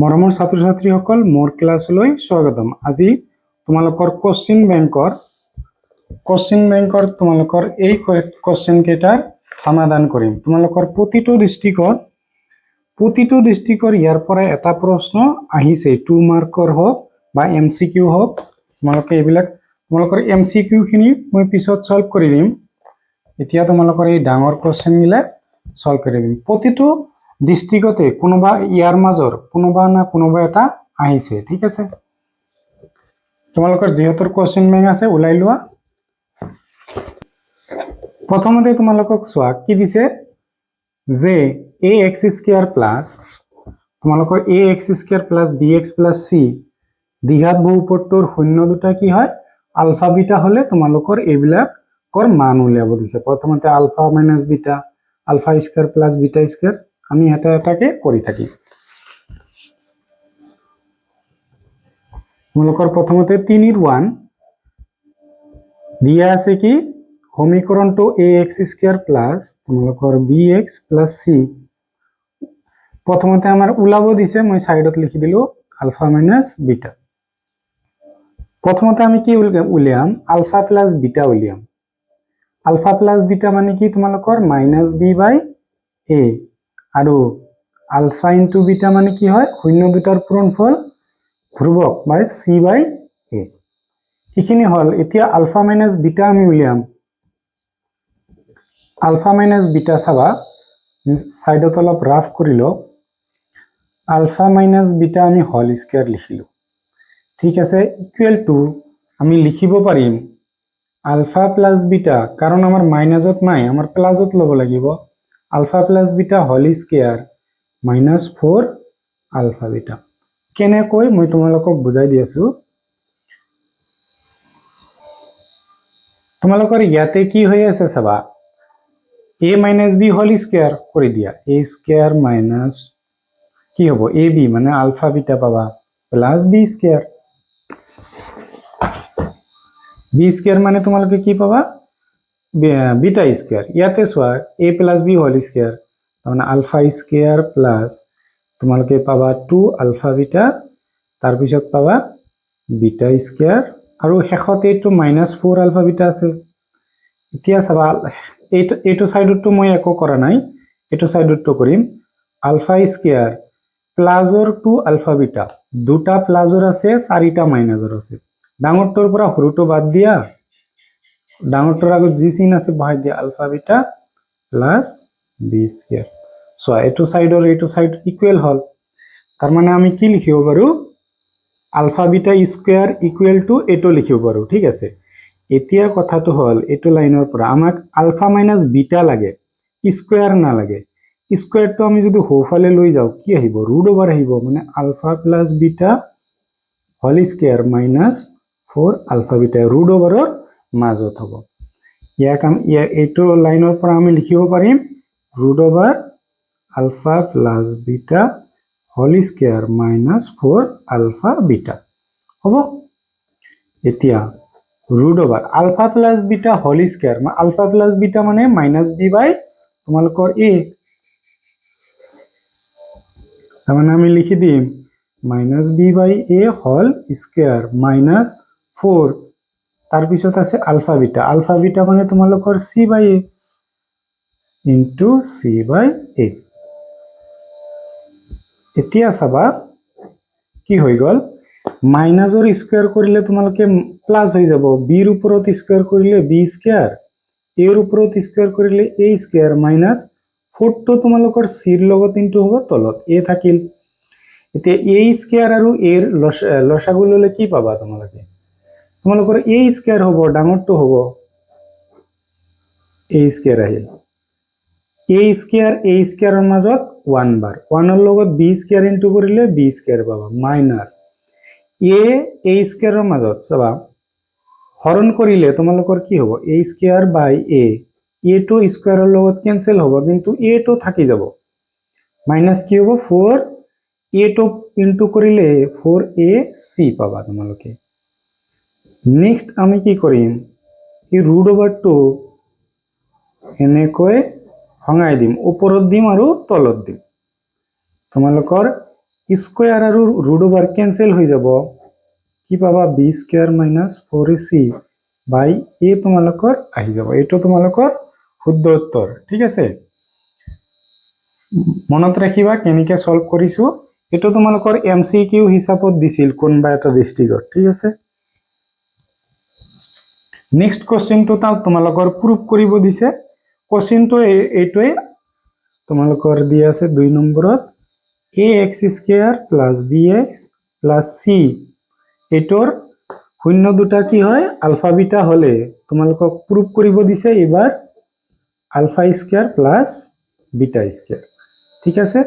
মৰমৰ ছাত্ৰ ছাত্ৰীসকল মোৰ ক্লাছলৈ স্বাগতম। আজি তোমালোকৰ কোশ্চিন বেংকৰ তোমালোকৰ এই কোশ্চিন কেইটাৰ সমাধান কৰিম। তোমালোকৰ প্ৰতিটো ডিস্ট্ৰিক্টৰ ইয়াৰ পৰা এটা প্ৰশ্ন আহিছে, 2 মাৰ্কৰ হওক বা MCQ হওক। তোমালোকে এইবিলাক তোমালোকৰ MCQ খিনি মই পিছত সলভ কৰি দিম। এতিয়া তোমালোকৰ এই ডাঙৰ কোশ্চিন বিলাক সলভ কৰি দিম। প্ৰতিটো ডিস্ট্ৰিক্টতে কোনোবা ইয়াৰ মাজৰ কোনোবা এটা আহিছে, ঠিক আছে। তোমালোকৰ যিহেতু কোশ্চিন বেংক আছে ওলাই লোৱা। প্ৰথমতে তোমালোকক চোৱা কি দিছে যে ax² প্লাস তোমালোকৰ ax² plus bx plus c দ্বিঘাত বহুপদটোৰ শূন্য দুটা কি হয় আলফা বিটা হলে তোমালোকৰ এইবিলাকৰ মান উলিয়াব দিছে। প্ৰথমতে alpha minus beta, alpha square plus beta square আমি এটা এটাকে কৰি থাকি। তোমালোকৰ প্ৰথমতে 3 দিয়া আছে কি সমীকৰণটো ax² প্লাস তোমালোকৰ bx প্লাস c। প্ৰথমতে আমাৰ ওলাব দিছে, মই সাইডত লিখি দিলো আলফা মাইনাস বিটা। প্ৰথমতে আমি কি উলিয়াম আলফা প্লাস বিটা উলিয়াম। আলফা প্লাস বিটা মানে কি তোমালোকৰ -b/a আৰু আলফা ইনটু বিটা মানে কি হয় শূন্য দুটাৰ পূৰণফল ধ্ৰুবক বাই c/a। এইখিনি হল। এতিয়া আলফা মাইনাস বিটা আমি উলিয়াম। আলফা মাইনাস বিটা চাবা সাইডত অলপ রাফ কৰিলো। আলফা মাইনাস বিটা আমি হোল স্কয়াৰ লিখিলো, ঠিক আছে। ইকুয়াল টু আমি লিখিব পাৰিম আলফা প্লাস বিটা, কারণ আমার মাইনাসত নাই আমার প্লাসত লব লাগিব। Alpha plus beta whole square -4 alpha beta. কেনেকৈ মই তোমালোকক বুজাই দি আছো। তোমালোকৰ ইয়াতে কি হৈ আছে চাবা, a minus b whole square কৰি দিয়া, a স্কয়ার মাইনাস কি হ'ব ab মানে আলফা বিটা পাবা plus b square. b square মানে তোমালোকে কি পাবা বিটা স্কয়ার। ইয়াতে চোৱা a plus b whole square মানে আলফা স্কয়াৰ প্লাস তোমালোকে পাবা 2 আলফা বিটা, তাৰপিছত পাবা বিটা স্কয়াৰ আৰু শেষতে এইটো -4 আলফা বিটা আছে। এতিয়া চাবা এইটো সাইডটো মই একো কৰা নাই, এইটো সাইডটো কৰিম আলফা স্কয়াৰ প্লাসৰ 2 আলফা বিটা, দুটা প্লাসৰ আছে চাৰিটা মাইনাসৰ আছে। ডাঙৰটোৰ পৰা সৰুটো বাদ দিয়া, ডাঙৰটোৰ আগত যি চিন আছে বহাই দিয়া alpha beta plus B square. So এইটো সাইড ইকুয়াল হল। তার মানে আমি কি লিখিব পাৰো alpha beta square equal to এইটো লিখিব পাৰো, ঠিক আছে। এতিয়া কথাটো হল এইটো লাইনৰ পৰা আমাক আলফা মাইনাস বিটা লাগে, স্কয়াৰ না লাগে। স্কয়াৰটো আমি যদি হোফালে লৈ যাও কি আহিব ৰুট ওভাৰ আহিব, মানে alpha plus beta whole square -4 alpha beta root ওভাৰৰ মাজত হ'ব। ইয়াক এইটো লাইনৰ পৰা আমি লিখিব পাৰিম root over alpha plus beta whole square -4 alpha beta হ'ব। এতিয়া root over alpha plus beta whole square, alpha plus beta মানে -b বাই তোমালোকৰ a, তাৰ মানে আমি লিখি দিম -b/a হোল স্কয়াৰ -4 তাৰপিছত আছে আলফা বিটা মানে তোমালোকৰ c/a ইনটু c/a। এতিয়া চাবা কি হৈ গল মাইনাসৰ স্কয়াৰ কৰিলে তোমালোকে প্লাস হৈ যাব, বিৰ ওপৰত স্কয়াৰ কৰিলে b স্কয়াৰ, এৰ ওপৰত স্কয়াৰ কৰিলে a স্কয়াৰ -4 তো তোমালোকৰ c ৰ লগত ইনটু হ'ব তলত a থাকিল। এতিয়া a স্কয়াৰ আৰু a ৰ লসাগু ললে কি পাবা তোমালোকৰ a স্কয়াৰ হ'ব, ডাঙৰটো হ'ব a স্কয়াৰ আহিল। a স্কয়াৰৰ মাজত 1 বাৰ, 1 ৰ লগত b স্কয়াৰ ইনটু কৰিলে b স্কয়াৰ পাবা মাইনাস a স্কয়াৰৰ মাজত চাবা হৰণ কৰিলে তোমালোকৰ কি হ'ব a square by a, a টো স্কয়াৰৰ লগত কেনসেল হ'ব কিন্তু a টো থাকি যাব, মাইনাস কি হ'ব 4 a টো ইনটু কৰিলে 4ac পাবা তোমালোকে। নেক্সট আমি কি কৰিম এই ৰুট ওভাৰটো এনেকৈ ভঙাই দিম, ওপৰত দিম আৰু তলত দিম। তোমালোকৰ স্কোয়ার আর রুট ওভার ক্যান্সেল হয়ে যাব কি পাবা বি স্কোয়ার মাইনাস 4ac বাই এ তোমালোকৰ আহি যাব এইটো তোমালোকৰ শুদ্ধ উত্তৰ ঠিক আছে মনত ৰাখিবা কেনেকৈ সলভ কৰিছো এইটো তোমালোকৰ এমসিকিউ হিচাপত দিছিল কোনবা এটা ডিস্ট্ৰিক্টত ঠিক আছে নেক্সট কোশ্চেনটো তোমালোকৰ প্ৰুভ কৰিব দিছে কোশ্চেনটো এইটোৱে তোমালোকৰ দি আছে 2 নম্বৰত ax square plus bx plus c এটোৰ শূন্য দুটা কি হয় আলফা বিটা হলে তোমালোকক প্ৰুফ কৰিব দিছে এবাৰ alpha square plus beta square ঠিক আছে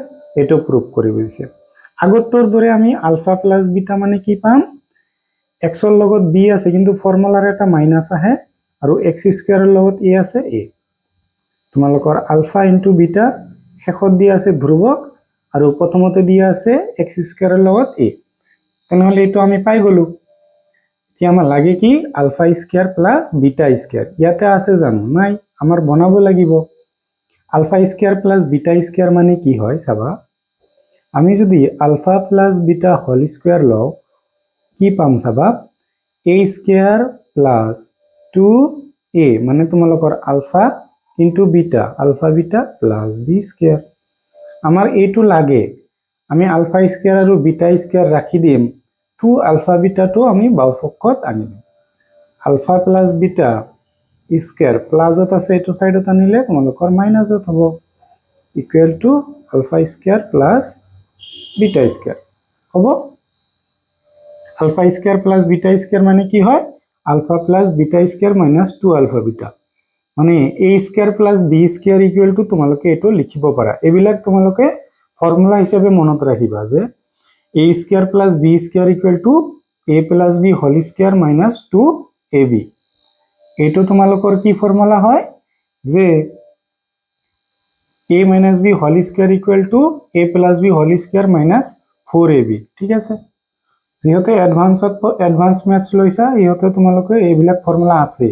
এটো প্ৰুফ কৰিব দিছে আগতৰ দৰে আমি আলফা প্লাস বিটা মানে কি পাম x ৰ লগত b আছে কিন্তু ফৰ্মুলাৰ এটা মাইনাস আহে আৰু x স্কয়াৰৰ লগত a আছে a তোমালোকৰ আলফা ইনটু বিটা শেষত দিয়া আছে ধ্ৰুৱক আৰু প্ৰথমতে দিয়া আছে x স্কয়াৰৰ লগত a তেনেহলে এইটো আমি পাই গলো এতিয়া আমাৰ লাগে কি alpha square plus beta square ইয়াতে আছে জানো নাই আমাৰ বনাব লাগিব alpha square plus beta square মানে কি হয় চাবা আমি যদি alpha plus beta whole square লও কি পাম চাবা a স্কয়ার প্লাস 2a মানে তোমালোকৰ alpha into beta alpha beta plus b square আমাৰ এইটো লাগে আমি আলফা স্কয়াৰ আৰু বিটা স্কয়াৰ ৰাখি দিম 2 আলফা বিটাটো আমি বাওপক্ষত আনিম আলফা প্লাস বিটা স্কয়ার প্লাসত আছে এইটো সাইডত আনিলে তোমালোকৰ মাইনাসত হ'ব equal to alpha square plus beta square হ'ব alpha square plus beta square মানে কি হয় alpha plus beta square minus 2 alpha beta মানে a square plus b square equal two তোমালোকে এটো লিখিব পাৰা এবিলাক তোমালোকে ফৰ্মুলা হিসাবে মনত ৰাখিবা যে a square plus b square equal to a plus b whole square minus 2ab এটো তোমালোকৰ কি ফর্মুলা হয় যে a minus b whole square equal to a plus b whole square minus 4ab ঠিক আছে যেহেতু এডভান্স ম্যাথছ লৈছা ইহতে তোমালোকে এইবিলাক ফর্মুলা আছে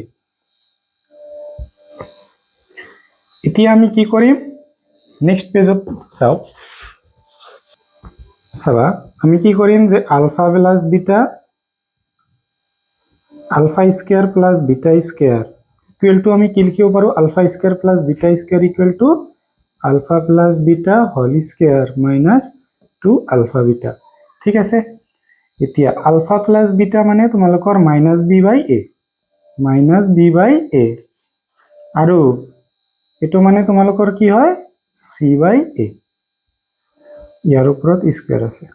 এতিয়া আমি কি কৰিম নেক্সট পেজত চাও চাবা আমি কি কৰিম যে alpha plus beta alpha square plus beta square equal to আমি কি লিখিব পাৰো alpha square plus beta square equal to alpha plus beta whole square minus 2 alpha beta ঠিক আছে এতিয়া আলফা প্লাস বিটা মানে তোমালোকৰ মাইনাস b বাই a আৰু এটো মানে তোমালোকৰ কি হয় c বাই a ইয়াৰ ওপৰত স্কয়াৰ আছে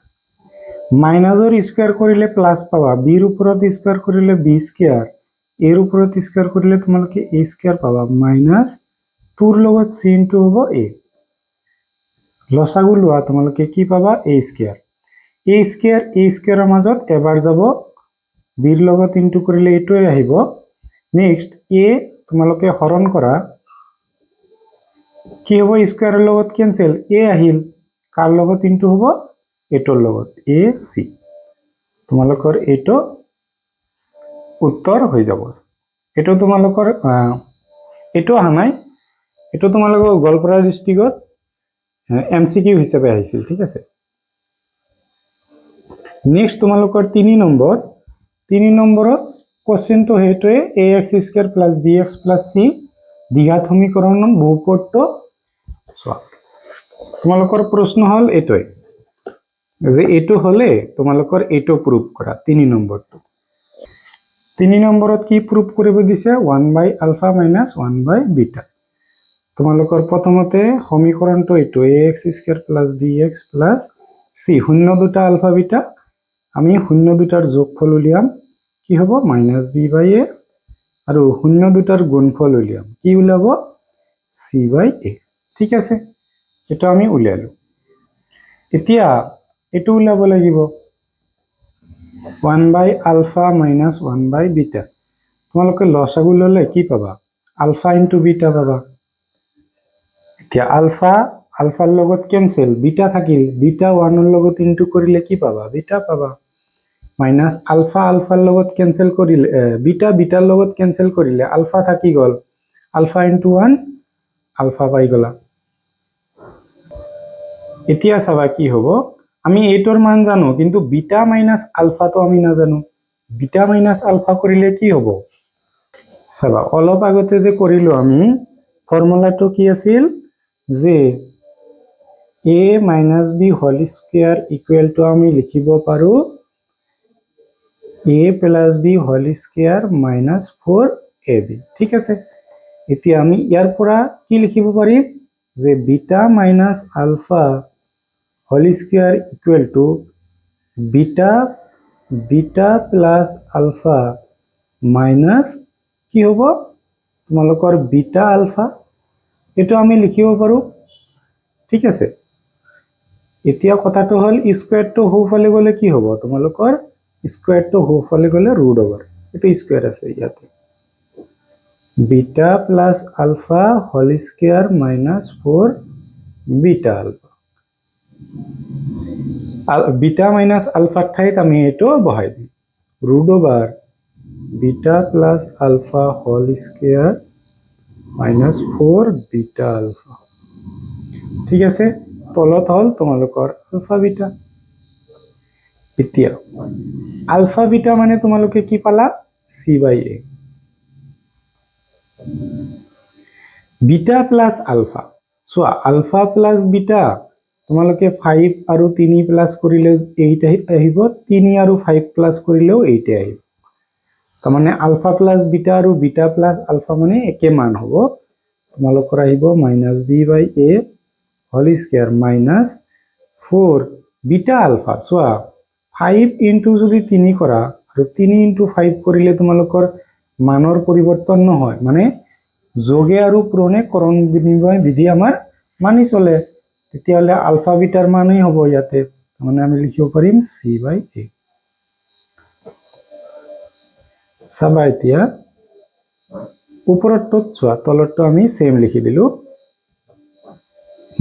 মাইনাসৰ স্কয়াৰ কৰিলে প্লাস পাবা b ৰ ওপৰত স্কয়াৰ কৰিলে b স্কয়াৰ a ৰ ওপৰত স্কয়াৰ কৰিলে তোমালোকে a স্কয়াৰ পাবা মাইনাস 2 ৰ লগত c ইনটু হ'ব a লসাগু লোৱা তোমালোকে কি পাবা a স্কয়াৰৰ মাজত এবাৰ যাব b ৰ লগত ইনটু কৰিলে এটোই আহিব নেক্সট a তোমালোকে হৰণ কৰা কি হ'ব স্কয়াৰৰ লগত ক্যান্সেল a আহিল কাৰ লগত ইনটু হ'ব এটোৰ লগত ac তোমালোকৰ এটো উত্তৰ হৈ যাব এটো তোমালোকৰ এটো আহা নাই এটো তোমালোকৰ গোৱালপাৰা ডিস্ট্ৰিক্টত এমসিকিউ হিচাপে আহিছিল ঠিক আছে নেক্সট তোমালোকৰ 3 নম্বৰত কোশ্চেনটো হেটোৱে ax square plus bx plus c দ্বিঘাত সমীকৰণ বহুপদটো চোৱা তোমালোকৰ প্ৰশ্ন হল এটোই যে এটো হলে তোমালোকৰ এটো প্ৰুফ কৰা 3 নম্বৰটো 3 নম্বৰত কি প্ৰুফ কৰিব দিছে 1 by ULFA minus 1 by beta তোমালোকৰ প্ৰথমতে সমীকৰণটো এটো ax square plus bx plus c শূন্য দুটা আলফা বিটা আমি শূন্য দুটাৰ যোগফল উলিয়াম কি হ'ব মাইনাস b বাই a আৰু শূন্য দুটাৰ গুণফল উলিয়াম কি ওলাব c বাই a ঠিক আছে এটা আমি উলিয়ালো এতিয়া এটো উলাব লাগিব 1 by ULFA minus 1 by beta তোমালোকে লসাগু ললে কি পাবা আলফা ইনটু বিটা পাবা এতিয়া আলফাৰ লগত ক্যান্সেল বিটা থাকিল বিটা 1 ৰ লগত ইনটু কৰিলে কি পাবা বিটা পাবা মাইনাস আলফাৰ লগত ক্যান্সেল কৰিলে বিটাৰ লগত ক্যান্সেল কৰিলে আলফা থাকি গল আলফা ইনটু 1 আলফা পাই গলা এতিয়া চাবা কি হ'ব আমি এইটোৰ মান জানো কিন্তু বিটা মাইনাস আলফাটো আমি নাজানো বিটা মাইনাস আলফা কৰিলে কি হ'ব চাবা অলপ আগতে যে কৰিলো আমি ফৰ্মুলাটো কি আছিল যে a minus b whole square equal to আমি লিখিব পাৰো a plus b whole square minus 4ab ঠিক আছে এতিয়া আমি ইয়াৰ পৰা কি লিখিব পাৰিম যে beta minus alpha whole square equal to beta plus alpha minus কি হ'ব তোমালোকৰ বিটা আলফা এটো আমি লিখিব পাৰো ঠিক আছে এতিয়া কথাটো হল স্কয়াৰ টু হোফালে গলে কি হ'ব তোমালোকৰ স্কয়াৰ টু হোফালে গলে ৰুট ওভাৰ এটো স্কয়ার আছে ইয়াতে beta plus alpha whole square minus 4 beta alpha beta minus alpha ঠাইত আমি এটো বহাই দিম root over beta plus alpha whole square minus 4 beta alpha ঠিক আছে তলত হল তোমালোকৰ আলফা বিটা এতিয়া আলফা বিটা মানে তোমালোকে কি পালা c/a beta plus alpha so alpha plus beta তোমালোকে 5 আৰু 3 প্লাস কৰিলে 8 আহিব 3 আৰু 5 প্লাস কৰিলেও 8 আহিব তাৰ মানে আলফা প্লাস বিটা আৰু বিটা প্লাস আলফা মানে একে মান হ'ব তোমালোকৰ আহিব -b/a whole square minus 4 beta alpha so 5 into যদি 3 কৰা আৰু 3 ইনটু 5 কৰিলে তোমালোকৰ মানৰ পৰিৱৰ্তন নহয় মানে যোগে আৰু পুৰণে কৰণ বিনিময় বিধি আমাৰ মানি চলে তেতিয়ালে আলফা বিটাৰ মানই হ'ব ইয়াতে মানে আমি লিখিব পাৰিম c/a চাবা এতিয়া ওপৰতটো চোৱা তলতটো আমি সেম লিখি দিলো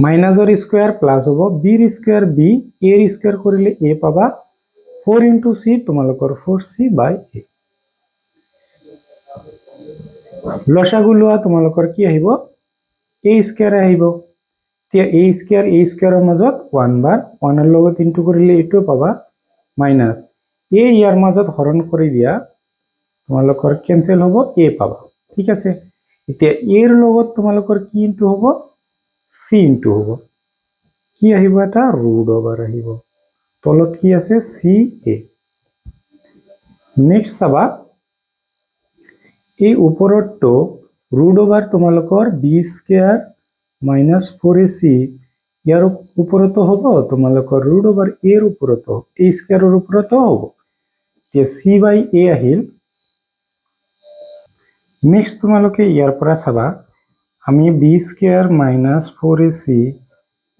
মাইনাসৰ স্কয়াৰ প্লাস হ'ব b ৰ স্কয়াৰ b a ৰ স্কয়াৰ কৰিলে a পাবা 4 ইনটু c তোমালোকৰ 4c/a লসাগু লোৱা তোমালোকৰ কি আহিব a স্কয়াৰ আহিব তিয়া a স্কয়াৰৰ মাজত 1 বাৰ 1 ৰ লগত ইনটু কৰিলে এটো পাবা মাইনাস a ইয়াৰ মাজত হৰণ কৰি দিয়া তোমালোকৰ কেনসেল হ'ব a পাবা ঠিক আছে এতিয়া a ৰ লগত তোমালোকৰ কি ইনটু হ'ব c ইনটু হ'ব কি আহিব এটা ৰুট ওভাৰ আহিব তলত কি আছে ca নেক্সট চাবা এই ওপৰতটো ৰুট ওভাৰ তোমালোকৰ b স্কয়াৰ মাইনাস 4ac ইয়াৰ ওপৰতো হ'ব তোমালোকৰ ৰুট ওভাৰ a ৰ ওপৰতো a স্কয়াৰৰ ওপৰতো হ'ব তে c/a আহিল নেক্সট তোমালোকে ইয়াৰ পৰা চাবা আমি b square minus 4ac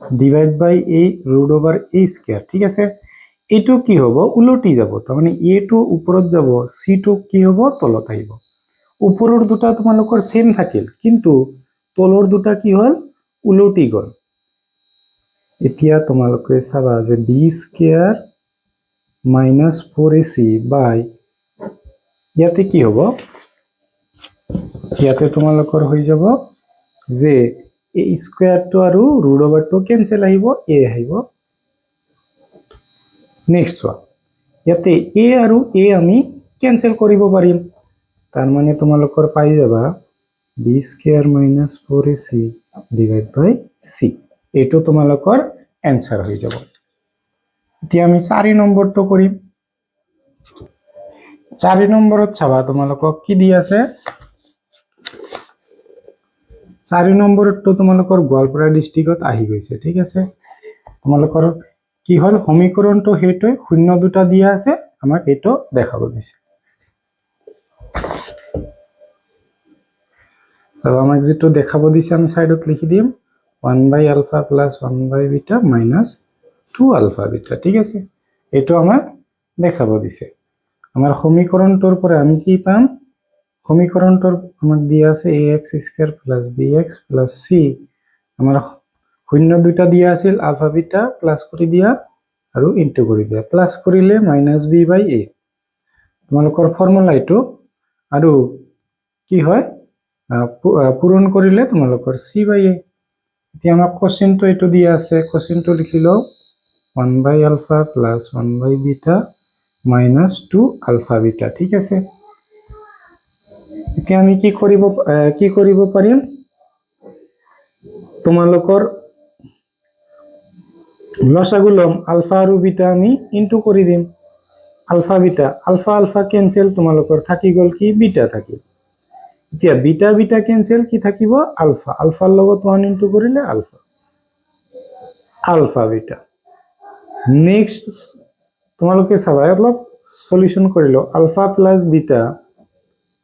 divide by a root over a square ঠিক আছে এটো কি হ'ব উলটি যাব তাৰ মানে a টো ওপৰত যাব c টো কি হ'ব তলত আহিব ওপৰৰ দুটা তোমালোকৰ সেম থাকিল কিন্তু তলৰ দুটা কি হল উলটি গল এতিয়া তোমালোকে চাবা যে b স্কয়ার মাইনাস 4ac বাই ইয়াতে কি হ'ব ইয়াতে তোমালোকৰ হৈ যাব যে a স্কয়াৰটো আৰু ৰুট ওভাৰটো কেনসেল আহিব a আহিব নেক্সট ওয়ান ইয়াতে a আৰু a আমি কেনসেল কৰিব পাৰিম তাৰ মানে তোমালোকৰ পাই যাবা b square minus 4ac divide by c এটো তোমালোকৰ आंसर হৈ যাব এতিয়া আমি 4 নম্বৰটো কৰিম 4 নম্বৰত চাবা তোমালোকক কি দি আছে 4 নম্বৰটো তোমালোকৰ গোৱালপাৰা ডিস্ট্ৰিক্টত আহি গৈছে ঠিক আছে তোমালোকৰ কি হল সমীকৰণটো হেটো শূন্য দুটা দিয়া আছে আমাক এটো দেখাব দিছে সব আমাক যেটো দেখাব দিছে আমি সাইডত লিখি দিম 1/alpha plus 1/beta minus 2α/beta ঠিক আছে এটো আমাক দেখাব দিছে আমাৰ সমীকৰণটোৰ পৰা আমি কি পাম সমীকৰণটোৰ আমাক দিয়া আছে ax square plus bx plus c আমাৰ শূন্য দুটা দিয়া আছিল আলফা বিটা প্লাস কৰি দিয়া আৰু ইনটু কৰি দিয়া প্লাস কৰিলে -b/a তোমালোকৰ ফৰ্মুলা এটো আৰু কি হয় পূৰণ কৰিলে তোমালোকৰ c/a এতিয়া আমাক কোশ্চেনটো এটো দিয়া আছে কোশ্চেনটো লিখি লও 1 by ULFA plus 1 by beta minus 2 alpha beta ঠিক আছে এতিয়া আমি কি কৰিব পাৰিম তোমালোকৰ লসাগু লম আলফা আৰু বিটা আমি ইনটু কৰি দিম ULFA beta ULFA alpha cancel তোমালোকৰ থাকি গল কি বিটা থাকিল এতিয়া বিটা বিটা কেনসেল কি থাকিব আলফা আলফাৰ লগত 1 ইনটু কৰিলে আলফা আলফা বিটা নেক্সট তোমালোকে চাবা অলপ সলিউশন কৰিলো alpha plus beta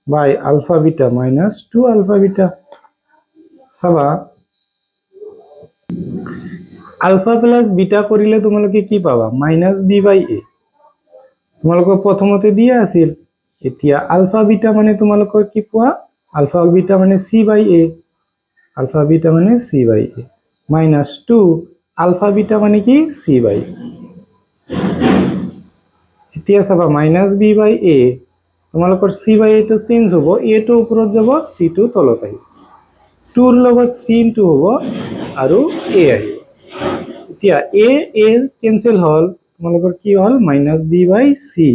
by alpha beta minus 2 alpha beta চাবা আলফা প্লাস বিটা কৰিলে তোমালোকে কি পাবা মাইনাস বি বাই এ তোমালোকৰ প্ৰথমতে দিয়া আছিল এতিয়া আলফা বিটা মানে তোমালোকৰ কি পোৱা আলফা বিটা মানে সি বাই এ আলফা বিটা মানে সি by A minus 2 alpha beta মানে কি সি বাই এতিয়া চাবা মাইনাস বি বাই এ তোমালোকৰ c by A to change হ'ব এ টো ওপৰত যাব সি টো তলত আহিব 2 ৰ লগত সি ইনটু হ'ব আৰু এ আহিব এতিয়া এ এ কেনসেল হল তোমালোকৰ কি হল minus b by C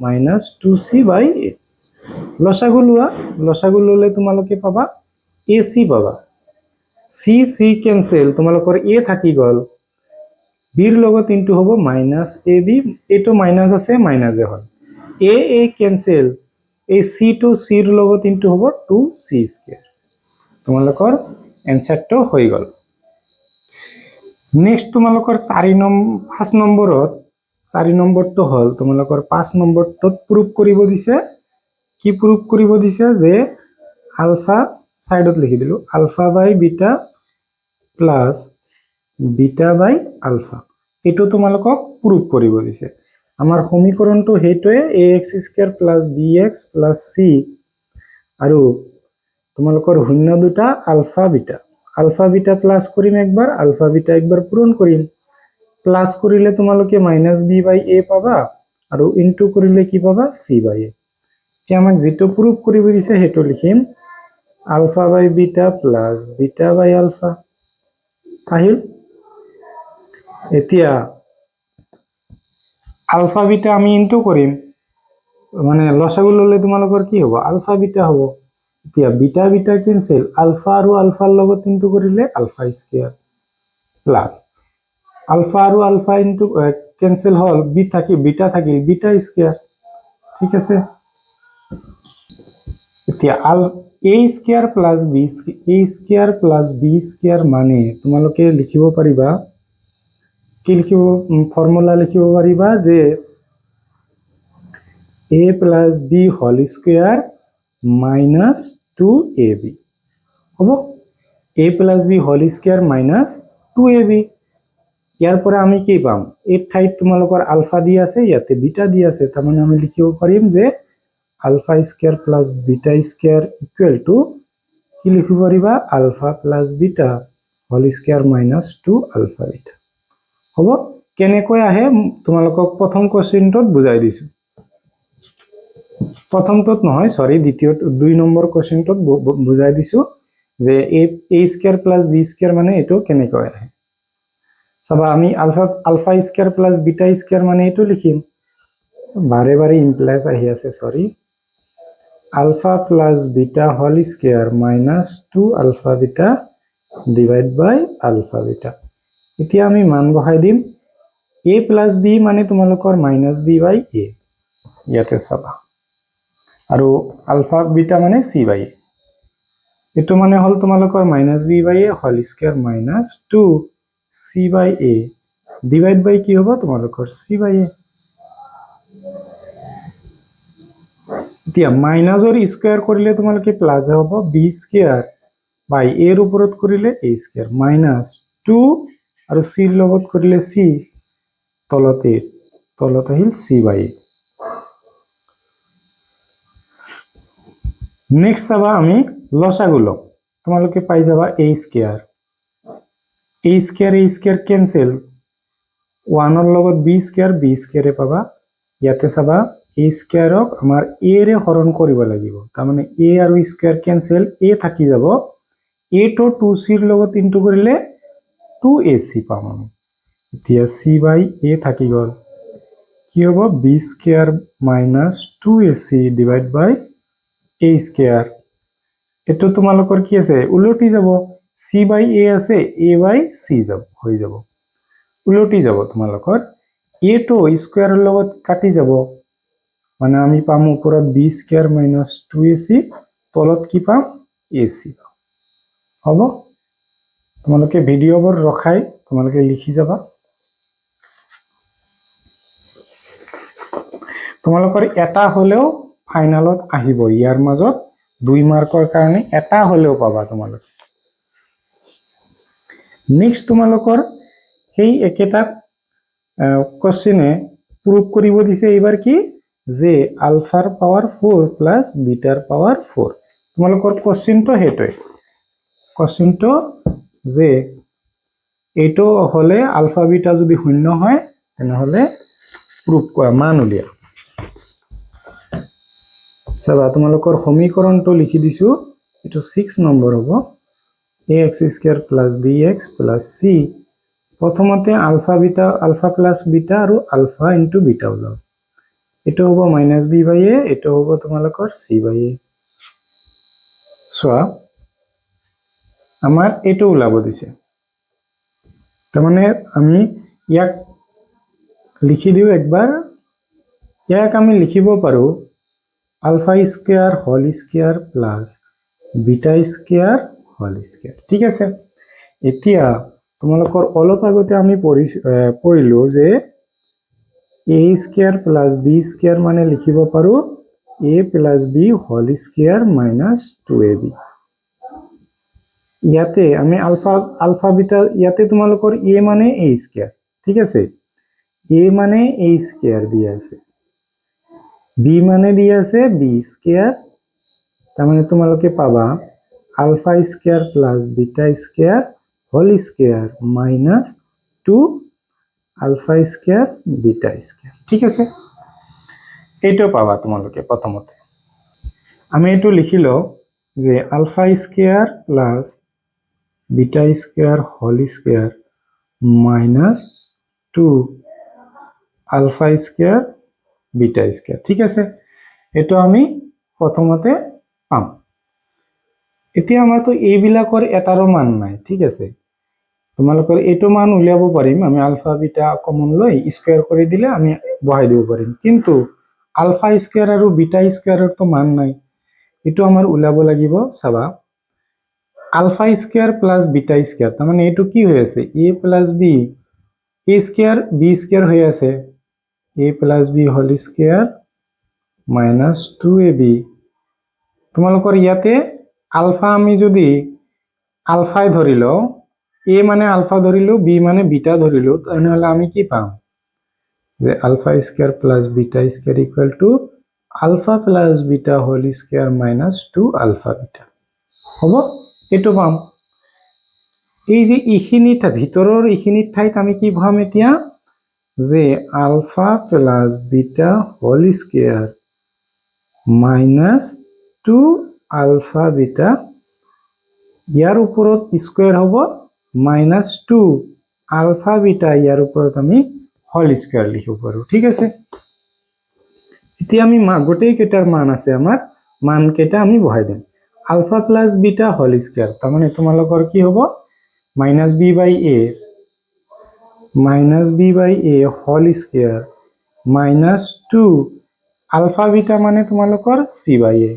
minus 2c by এ লসাগু ললে তোমালোকে পাবা এ সি পাবা সি সি কেনসেল তোমালোকৰ এ থাকি গল বিৰ লগত ইনটু হ'ব মাইনাস এ বি এটো মাইনাস আছে মাইনাস এ হল এ কেনসেল এই সি টু সিৰ লগত ইনটু হ'ব 2c স্কয়াৰ তোমালোকৰ এনসাৰটো হৈ গল নেক্সট তোমালোকৰ 5 নম্বৰটো হল তোমালোকৰ 5 নম্বৰটোত প্ৰুভ কৰিব দিছে কি প্ৰুভ কৰিব দিছে যে আলফা সাইডত লিখি দিলো আলফা বাই beta plus beta by ULFA এটো তোমালোকক প্ৰুভ কৰিব দিছে আমাৰ সমীকৰণটো হেইটোৱে ax square plus bx plus c আৰু তোমালোকৰ শূন্য দুটা আলফা বিটা প্লাস কৰিম একবাৰ আলফা বিটা একবাৰ পূৰণ কৰিম প্লাস কৰিলে তোমালোকে মাইনাস বি বাই এ পাবা আৰু ইনটু কৰিলে কি পাবা সি বাই এ এতিয়া আমাক যেটো প্ৰুভ কৰিব দিছে হেটো লিখিম আলফা বাই beta plus beta by ULFA আহিল এতিয়া আলফা বিটা আমি ইনটু কৰিম মানে লসাগু ললে তোমালোকৰ কি হ'ব আলফা বিটা হ'ব এতিয়া বিটা বিটা কেনসেল আলফা আৰু আলফাৰ লগত ইনটু কৰিলে আলফা স্কয়াৰ প্লাস আলফা আৰু আলফা ইনটু কেনসেল হল বিটা থাকিল বিটা স্কয়ার ঠিক আছে এতিয়া a square plus b square মানে তোমালোকে লিখিব পাৰিবা কি লিখিব ফৰ্মুলা লিখিব পাৰিবা যে a plus b whole square minus 2ab হ'ব a plus b whole square minus 2ab ইয়াৰ পৰা আমি কি পাম এই ঠাইত তোমালোকৰ আলফা দি আছে ইয়াতে বিটা দি আছে তাৰ মানে আমি লিখিব পাৰিম যে alpha square plus beta square equal to কি লিখিব পাৰিবা alpha plus beta whole square minus 2 alpha beta হ'ব কেনেকৈ আহে তোমালোকক প্ৰথম কোৱেশ্চনটোত বুজাই দিছো প্ৰথমটোত নহয় সৰি দ্বিতীয় 2 নম্বৰ কোৱেশ্চনটোত বুজাই দিছো যে a square plus b square মানে এটো কেনেকৈ আহে চাবা আমি alpha square plus beta square মানে এটো লিখিম বাৰে বাৰে ইমপ্লাইজ আহি আছে sorry alpha plus beta whole square minus 2 alpha beta divide by alpha beta এতিয়া আমি মান বহাই দিম a প্লাস b মানে তোমালোকৰ মাইনাস b বাই a ইয়াতে চাবা আৰু আলফা বিটা মানে c বাই a এটো মানে হল তোমালোকৰ minus b by a whole square minus 2 c by a divide by কি হ'ব তোমালোকৰ c বাই a এতিয়া মাইনাসৰ স্কয়াৰ কৰিলে তোমালোকে প্লাস হ'ব b স্কয়াৰ বাই a ৰ ওপৰত কৰিলে a স্কয়াৰ মাইনাস 2 আৰু c ৰ লগত কৰিলে c তলত আহিল c বাই a নেক্সট চাবা আমি লসাগু লম তোমালোকে পাই যাবা a স্কয়ার কেনসেল 1 ৰ লগত b স্কয়াৰ পাবা ইয়াতে চাবা a স্কয়াৰক আমাৰ a ৰে হৰণ কৰিব লাগিব তাৰ মানে a আৰু স্কয়াৰ কেনসেল a থাকি যাব a টো 2c ৰ লগত ইনটু কৰিলে 2ac পাম আমি এতিয়া c বাই a থাকি গ'ল কি হ'ব b square minus 2ac divide by a square এটো তোমালোকৰ কি আছে উলটি যাব c বাই a আছে a বাই c যাব হৈ যাব উলটি যাব তোমালোকৰ a টো স্কয়াৰৰ লগত কাটি যাব মানে আমি পাম ওপৰত b স্কয়াৰ মাইনাস 2ac তলত কি পাম ac হ'ব তোমালোকে ভিডিঅ'বোৰ ৰখাই তোমালোকে লিখি যাবা তোমালোকৰ এটা হলেও ফাইনালত আহিব ইয়াৰ মাজত 2 মাৰ্কৰ কাৰণে এটা হলেও পাবা তোমালোকে নেক্সট তোমালোকৰ সেই একেটা কোশ্চেনে প্ৰুফ কৰিব দিছে এবাৰ কি যে আলফাৰ পাৱাৰ 4 প্লাস বিটাৰ পাৱাৰ 4 তোমালোকৰ কোশ্চেনটো হেটোই কোশ্চেনটো যে এইটো হলে আলফা বিটা যদি শূন্য হয় তেনেহলে প্রুফ কৰা মান উলিয়া চাবা তোমালোকৰ সমীকৰণটো লিখি দিছো এটো 6 নম্বৰ হ'ব ax square plus bx plus c প্ৰথমতে আলফা প্লাস বিটা আৰু আলফা ইনটু বিটা ওলাব এটো হ'ব মাইনাস b বাই a এটো হ'ব তোমালোকৰ c বাই a সোয়া আমাৰ এটো ওলাব দিছে তাৰ মানে আমি ইয়াক লিখি দিও একবাৰ ইয়াক আমি লিখিব পাৰো alpha square whole square plus beta square whole square ঠিক আছে এতিয়া তোমালোকৰ অলপ আগতে আমি পঢ়িলো যে a square plus b square মানে লিখিব পাৰো a plus b whole square minus 2ab ইয়াতে আমি আলফা বিটা ইয়াতে তোমালোকৰ a মানে a স্কয়াৰ ঠিক আছে a মানে a স্কয়াৰ দিয়া আছে b মানে দিয়া আছে b স্কয়াৰ তাৰ মানে তোমালোকে পাবা alpha square plus beta square whole square minus 2 alpha square beta square ঠিক আছে এইটো পাবা তোমালোকে প্ৰথমতে আমি এটো লিখিলো যে alpha square plus beta square whole square minus 2 alpha square beta square ঠিক আছে এটো আমি প্ৰথমতে পাম এতিয়া আমাৰটো এই বিলাকৰ এটাৰো মান নাই ঠিক আছে তোমালোকৰ এটো মান উলিয়াব পাৰিম আমি আলফা বিটা কমন লৈ স্কয়াৰ কৰি দিলে আমি বহাই দিব পাৰিম কিন্তু আলফা স্কয়াৰ আৰু বিটা স্কয়াৰৰ তো মান নাই এটো আমাৰ উলাব লাগিব চাবা alpha square plus beta square তাৰ মানে এটো কি হৈ আছে a plus b a square b square হৈ আছে a plus b whole square minus 2ab তোমালোকৰ ইয়াতে আলফা আমি যদি আলফাই ধৰিলো a মানে আলফা ধৰিলো b মানে বিটা ধৰিলো তেনেহলে আমি কি পাম যে alpha square plus beta square equal to alpha plus beta whole square minus 2 alpha beta হ'ব এটো পাম এই যে ইখিনিটা ভিতৰৰ ইখিনিত ঠাইত আমি কি পাম এতিয়া যে alpha plus beta whole square minus 2 alpha beta ইয়াৰ ওপৰত স্কয়াৰ হ'ব মাইনাস 2 আলফা বিটা ইয়াৰ ওপৰত আমি হোল স্কয়াৰ লিখিব পাৰো ঠিক আছে এতিয়া আমি গোটেই কেইটাৰ মান আছে আমাৰ মান কেইটা আমি বহাই দিম alpha plus beta whole square তাৰ মানে তোমালোকৰ কি হ'ব minus b by a whole square minus 2 alpha beta মানে তোমালোকৰ c বাই a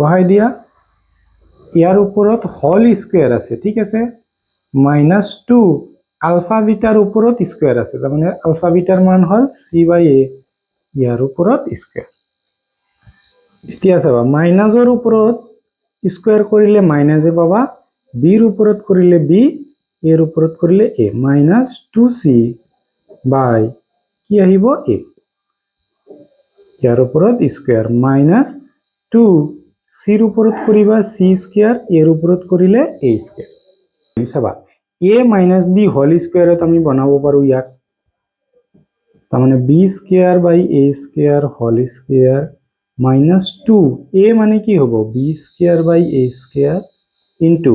বহাই দিয়া ইয়াৰ ওপৰত হোল স্কয়াৰ আছে ঠিক আছে মাইনাস 2 আলফা বিটাৰ ওপৰত স্কয়াৰ আছে তাৰ মানে আলফা বিটাৰ মান হল c বাই a ইয়াৰ ওপৰত স্কয়াৰ এতিয়া চাবা মাইনাসৰ ওপৰত স্কয়াৰ কৰিলে মাইনাস এ পাবা b ৰ ওপৰত কৰিলে b এৰ ওপৰত কৰিলে a মাইনাস 2c বাই কি আহিব a ইয়াৰ ওপৰত স্কয়াৰ মাইনাস 2 c ৰ ওপৰত কৰিবা c স্কয়াৰ এৰ ওপৰত কৰিলে a স্কয়াৰ চাবা a মাইনাস b হোল স্কয়াৰত আমি বনাব পাৰো ইয়াক তাৰ মানে b square by a square whole square minus 2 a মানে কি হ'ব b square by a square into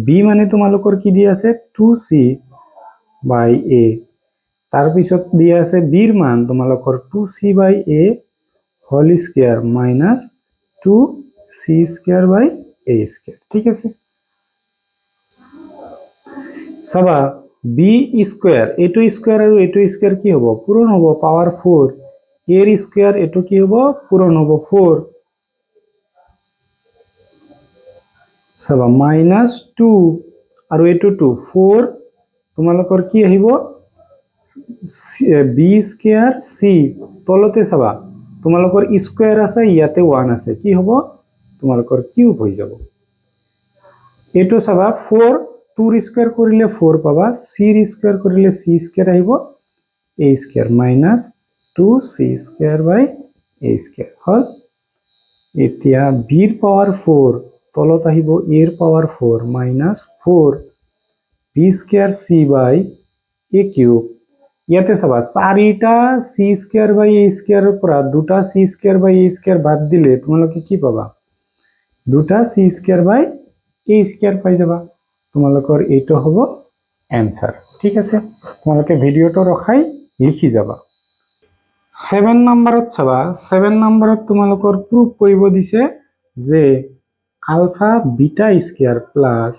b মানে তোমালোকৰ কি দি আছে 2c বাই এ তাৰপিছত দিয়া আছে বিৰ মান তোমালোকৰ 2c by a whole square minus 2c square by a square ঠিক আছে চাবা বি স্কয়াৰ এটো স্কয়াৰ আৰু এটো স্কয়াৰ কি হ'ব পূৰণ হ'ব পাৱাৰ 4 এৰ স্কয়াৰ এটো কি হ'ব পূৰণ হ'ব 4 চাবা মাইনাস 2 আৰু এটো 2 4 তোমালোকৰ কি আহিব বি স্কয়াৰ সি তলতে চাবা তোমালোকৰ স্কয়াৰ আছে ইয়াতে 1 আছে কি হ'ব তোমালোকৰ কিউব হৈ যাব এটো চাবা 4 2 ৰ স্কয়াৰ কৰিলে 4 পাবা c ৰ স্কয়াৰ কৰিলে c স্কয়াৰ আহিব a square minus 2c square by a square হল এতিয়া b ৰ পাৱাৰ 4 তলত আহিব a ৰ power 4 minus 4 b square c by a cube ইয়াতে চাবা চাৰিটা c স্কয়াৰ বাই a স্কয়াৰৰ পৰা দুটা c square by a square বাদ দিলে তোমালোকে কি পাবা দুটা c square by a square পাই যাবা তোমালোকৰ এইটো হ'ব এনসাৰ ঠিক আছে তোমালোকে ভিডিওটো ৰখাই লিখি যাবা 7 নম্বৰত চাবা 7 নম্বৰত তোমালোকৰ প্ৰুফ কৰিব দিছে যে আলফা বিটা স্কয়াৰ প্লাস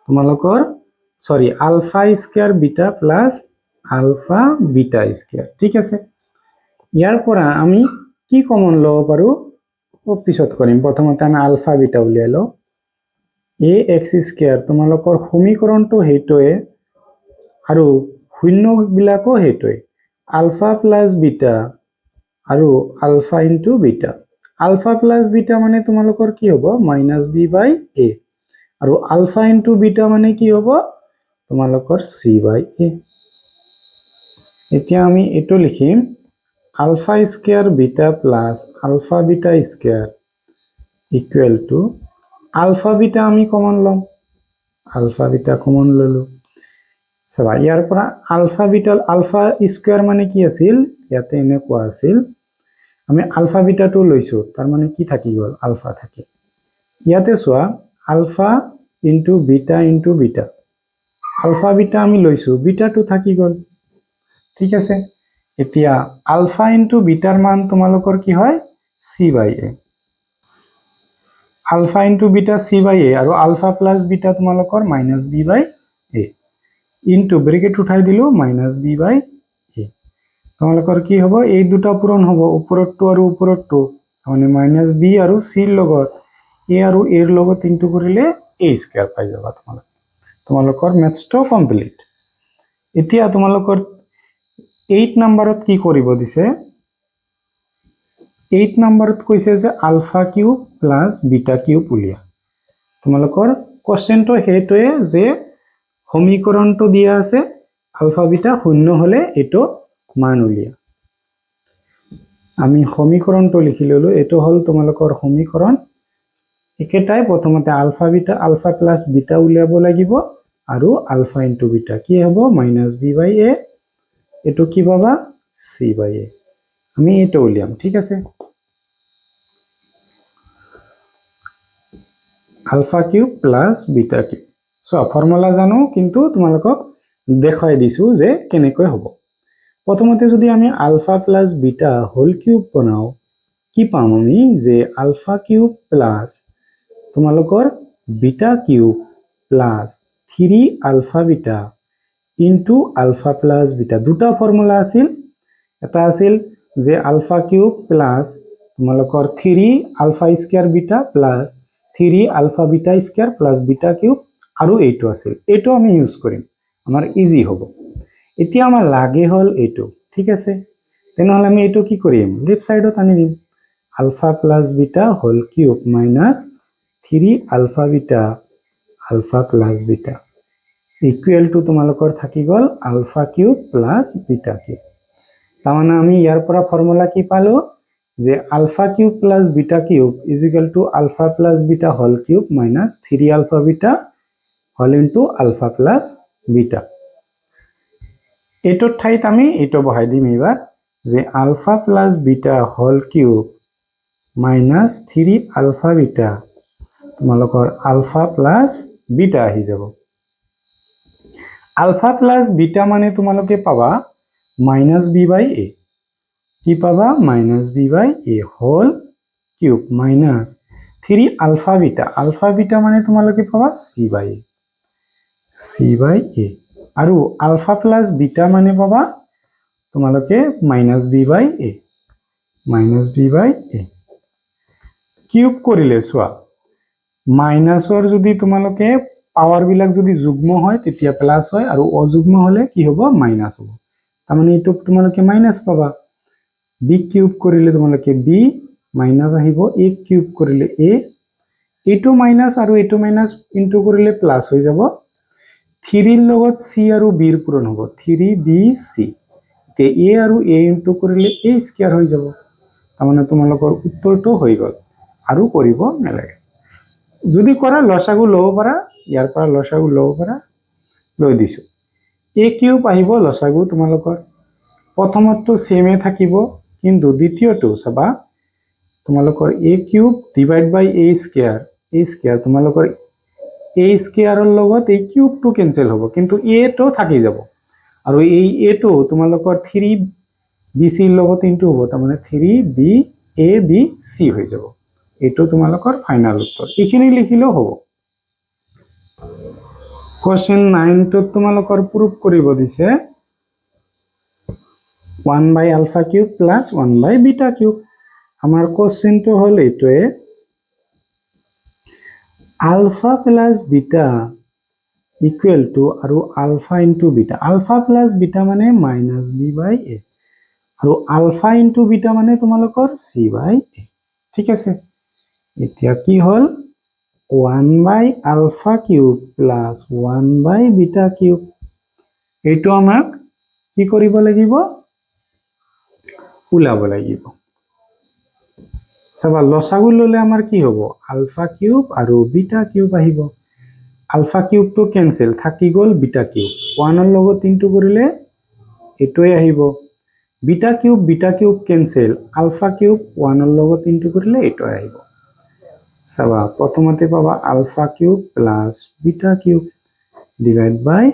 তোমালোকৰ sorry alpha square beta plus alpha beta square ঠিক আছে ইয়াৰ পৰা আমি কি কমন লব পাৰো পিছত কৰিম প্ৰথমতে আমি আলফা বিটা উলিয়াই লও এ এক্স স্কয়াৰ তোমালোকৰ সমীকৰণটো হেইটোৱে আৰু শূন্য বিলাকো হেইটোৱে আলফা প্লাস বিটা আৰু alpha into beta alpha plus beta মানে তোমালোকৰ কি হ'ব মাইনাস বি বাই এ আৰু আলফা ইনটু বিটা মানে কি হ'ব তোমালোকৰ সি বাই এ এতিয়া আমি এটো লিখিম alpha square beta plus alpha beta square equal to alpha beta আমি কমন লম আলফা বিটা কমন ললো চাবা ইয়াৰ পৰা আলফা বিটা আলফা স্কয়াৰ মানে কি আছিল ইয়াতে এনে কোৱা আছিল আমি আলফা বিটাটো লৈছো তাৰ মানে কি থাকি গল আলফা থাকে ইয়াতে চোৱা alpha into beta alpha beta আমি লৈছো বিটাটো থাকি গল ঠিক আছে এতিয়া আলফা ইনটু বিটাৰ মান তোমালোকৰ কি হয় c by a alpha into beta c by a আৰু আলফা প্লাস বিটা তোমালোকৰ minus b by a into bracket উঠাই দিলো মাইনাস b বাই a তোমালোকৰ কি হ'ব এই দুটা পূৰণ হ'ব ওপৰটো আৰু ওপৰটো মানে মাইনাস b আৰু c ৰ লগত a আৰু a ৰ লগত ইনটু কৰিলে a স্কয়াৰ পাই যাবা তোমালোকৰ মেথছটো কমপ্লিট এতিয়া তোমালোকৰ 8 নম্বৰত কি কৰিব দিছে 8 নম্বৰত কৈছে যে alpha cube plus beta cube উলিয়া তোমালোকৰ কোশ্চেনটো হেটোৱে যে সমীকৰণটো দিয়া আছে আলফা বিটা শূন্য হলে এটো মান উলিয়া আমি সমীকৰণটো লিখি ললো এটো হল তোমালোকৰ সমীকৰণ একেটাই প্ৰথমতে আলফা প্লাস বিটা উলিয়াব লাগিব আৰু আলফা ইনটু বিটা কি হ'ব মাইনাস b বাই a এটো কি পাবা c বাই a আমি এটো উলিয়াম ঠিক আছে alpha cube plus beta cube so formula জানো কিন্তু তোমালোকক দেখাই দিছো যে কেনেকৈ হ'ব প্ৰথমতে যদি আমি alpha plus beta whole cube বনাও কি পাম আমি যে আলফা কিউব প্লাস তোমালোকৰ beta cube plus 3 alpha beta into alpha plus beta দুটা ফর্মুলা আছিল এটা আছিল যে আলফা কিউব প্লাস তোমালোকৰ 3 alpha square beta plus 3 alpha beta square plus beta cube আৰু এইটো আছিল এইটো আমি ইউজ কৰিম আমাৰ ইজি হ'ব এতিয়া আমাৰ লাগে হল এইটো ঠিক আছে তেনেহলে আমি এইটো কি কৰিম লেফট সাইডত আনি দিম alpha plus beta whole cube minus 3 alpha beta alpha plus beta equal to তোমালোকৰ থাকি গল alpha cube plus beta cube তাৰমানে আমি ইয়াৰ পৰা ফৰ্মুলা কি পালো যে alpha cube plus beta cube is equal to alpha plus beta whole cube minus 3 alpha beta whole into alpha plus beta এটোৰ ঠাইত আমি এটো বহাই দিম এবাৰ যে alpha plus beta whole cube minus 3 alpha beta তোমালোকৰ আলফা প্লাস বিটা আহি যাব আলফা প্লাস বিটা মানে তোমালোকে পাবা মাইনাস বি বাই এ। কি পাবা? Minus b by a whole cube minus 3 alpha beta. Alpha beta মানে তোমালোকে পাবা সি by A, C by a. আৰু আলফা প্লাস বিটা মানে পাবা তোমালোকে minus b by A, minus b by A. Cube কৰিলে চোৱা, মাইনাসৰ যদি তোমালোকে পাৱাৰ বিলাক যদি যুগ্ম হয় তেতিয়া প্লাস হয়, আৰু অযুগ্ম হলে কি হ'ব? মাইনাস হ'ব। তাৰমানে এইটো তোমালোকে মাইনাস পাবা। বি কিউব কৰিলে তোমালোকে বি মাইনাস আহিব, এ কিউব কৰিলে এ, এইটো মাইনাস আৰু এইটো মাইনাস ইনটু কৰিলে প্লাস হৈ যাব। 3 লগত সি আৰু বিৰ পূৰণ হ'ব, 3bc। তে এ আৰু এ ইনটু কৰিলে এ স্কয়াৰ হৈ যাব। তাৰমানে তোমালোকৰ উত্তৰটো হৈ গ'ল, আৰু কৰিব নালাগে। যদি কৰা লসাগু ল'ব পাৰা, ইয়াৰ পৰা লসাগু ল'ব পাৰা, লৈ দিছো। এ কিউব আহিব লসাগু তোমালোকৰ। প্ৰথমটো সেমে থাকিব, কিন্তু দ্বিতীয়টো চাবা তোমালোকৰ এ cube divide by a square, তোমালোকৰ এ স্কয়াৰৰ লগত এই কিউবটো কেনসেল হ'ব, কিন্তু এ টো থাকি যাব। আৰু এই এ টো তোমালোকৰ 3bc ৰ লগত ইনটু হ'ব, তাৰমানে 3babc হৈ যাব। এইটো তোমালোকৰ ফাইনাল উত্তৰ। এইখিনি লিখিলেও হ'ব। কোৱেশ্চন 9 টো তোমালোকৰ প্ৰুফ কৰিব দিছে 1 by alpha cube plus 1 by beta cube. আমাৰ কোৱেশ্চনটো হ'ল এইটোৱে, alpha plus beta equal to আৰু alpha into beta. Alpha plus beta মানে মাইনাস বি বাই এ, আৰু আলফা ইনটু বিটা মানে তোমালোকৰ সি বাই এ। ঠিক আছে, এতিয়া কি হ'ল 1 by alpha cube plus 1 by beta cube. এইটো আমাক কি কৰিব লাগিব? ওলাব লাগিব। চাবা লসাগু ললে আমাৰ কি হ'ব? আলফা কিউব আৰু বিটা কিউব আহিব। আলফা কিউবটো কেনসেল, থাকি গ'ল বিটা কিউব। 1 ৰ লগত ইনটু কৰিলে এইটোৱে আহিব। Beta cube cancel, alpha cube 1 ৰ লগত ইনটু কৰিলে এইটোৱে আহিব। চাবা প্ৰথমতে পাবা alpha cube plus beta cube divide by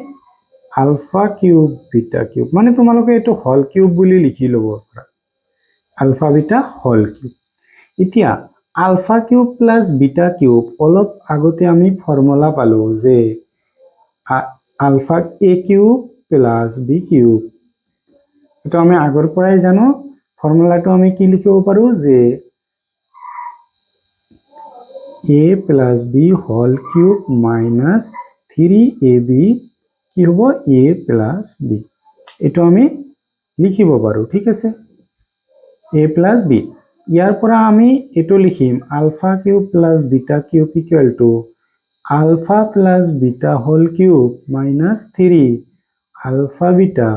alpha cube beta cube, মানে তোমালোকে এইটো হল কিউব বুলি লিখি ল'ব পাৰা, আলফা বিটা হল কিউব। এতিয়া alpha cube plus beta cube, অলপ আগতে আমি ফৰ্মুলা পালো যে alpha A cube plus B cube. এটা আমি আগৰ পৰাই জানো। ফৰ্মুলাটো আমি কি লিখিব পাৰো যে a plus B whole cube minus 3ab কি হ'ব? a plus B. এইটো আমি লিখিব পাৰো। ঠিক আছে, a প্লাস বি। ইয়াৰ পৰা আমি এইটো লিখিম alpha cube plus beta cube equal to alpha plus beta whole cube minus 3 alpha beta,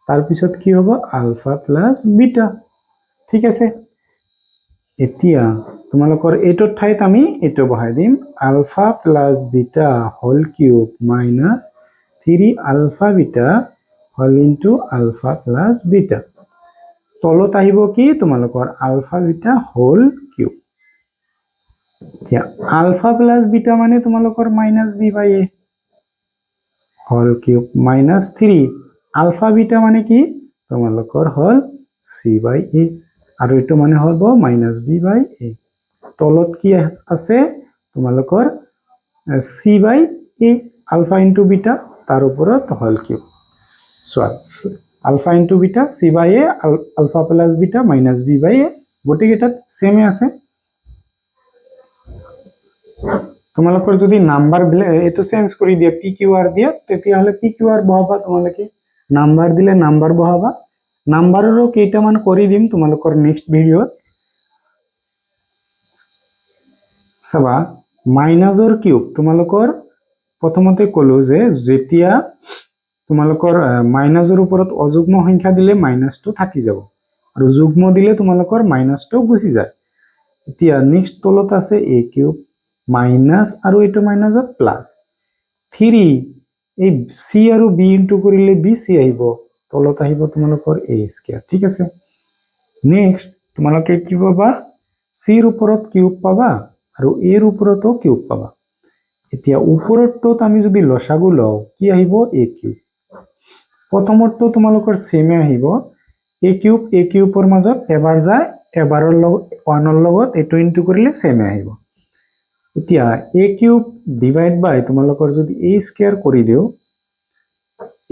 তাৰপিছত কি হ'ব? Alpha plus beta. ঠিক আছে, এতিয়া তোমালোকৰ এইটোৰ ঠাইত আমি এইটো বহাই দিম, alpha plus beta whole cube minus 3 alpha beta whole into alpha plus beta. তলত আহিব কি? তোমালোকৰ আলফা বিটা হোল কিউব। এতিয়া আলফা প্লাস বিটা মানে তোমালোকৰ minus b by a whole cube minus 3 alpha beta মানে কি? তোমালোকৰ হল সি বাই এ, আৰু এইটো মানে হ'ব মাইনাস বি বাই এ। তলত কি আছে? তোমালোকৰ c by a, alpha into beta, তাৰ ওপৰত হল কিউব। চোৱা alpha into beta c by a, alpha plus beta minus b by a, গোটেইকেইটাত সেমে আছে। তোমালোকৰ যদি নাম্বাৰ এইটো চেঞ্জ কৰি দিয়া পি কিউ আৰ দিয়া, তেতিয়াহ'লে পি কিউ আৰ বহাবা। তোমালোকে নাম্বাৰ দিলে নাম্বাৰ বহাবা। নাম্বাৰৰো কেইটামান কৰি দিম তোমালোকৰ নেক্সট ভিডিঅ'ত। চাবা মাইনাসৰ কিউব, তোমালোকৰ প্ৰথমতে ক'লো যে যেতিয়া তোমালোকৰ মাইনাসৰ ওপৰত অযুগ্ম সংখ্যা দিলে মাইনাসটো থাকি যাব, আৰু যুগ্ম দিলে তোমালোকৰ মাইনাসটো গুচি যায়। এতিয়া নেক্সট তলত আছে এ কিউব মাইনাস, আৰু এইটো মাইনাসত প্লাস 3 এই সি আৰু বি ইনটু কৰিলে বি সি আহিব, তলত আহিব তোমালোকৰ এ স্কয়াৰ। ঠিক আছে, নেক্সট তোমালোকে কি পাবা? সিৰ ওপৰত কিউব পাবা, আৰু এৰ ওপৰতো কিউব পাবা। এতিয়া ওপৰটোত আমি যদি লসাগু লওঁ কি আহিব? এ কিউব। প্ৰথমটো তোমালোকৰ সেমে আহিব a কিউবৰ মাজত এবাৰ যায় এবাৰৰ লগত 1ৰ লগত এটো ইনটু কৰিলে সেমে আহিব এতিয়া a কিউব ডিভাইড বাই তোমালোকৰ যদি a স্কয়াৰ কৰি দিও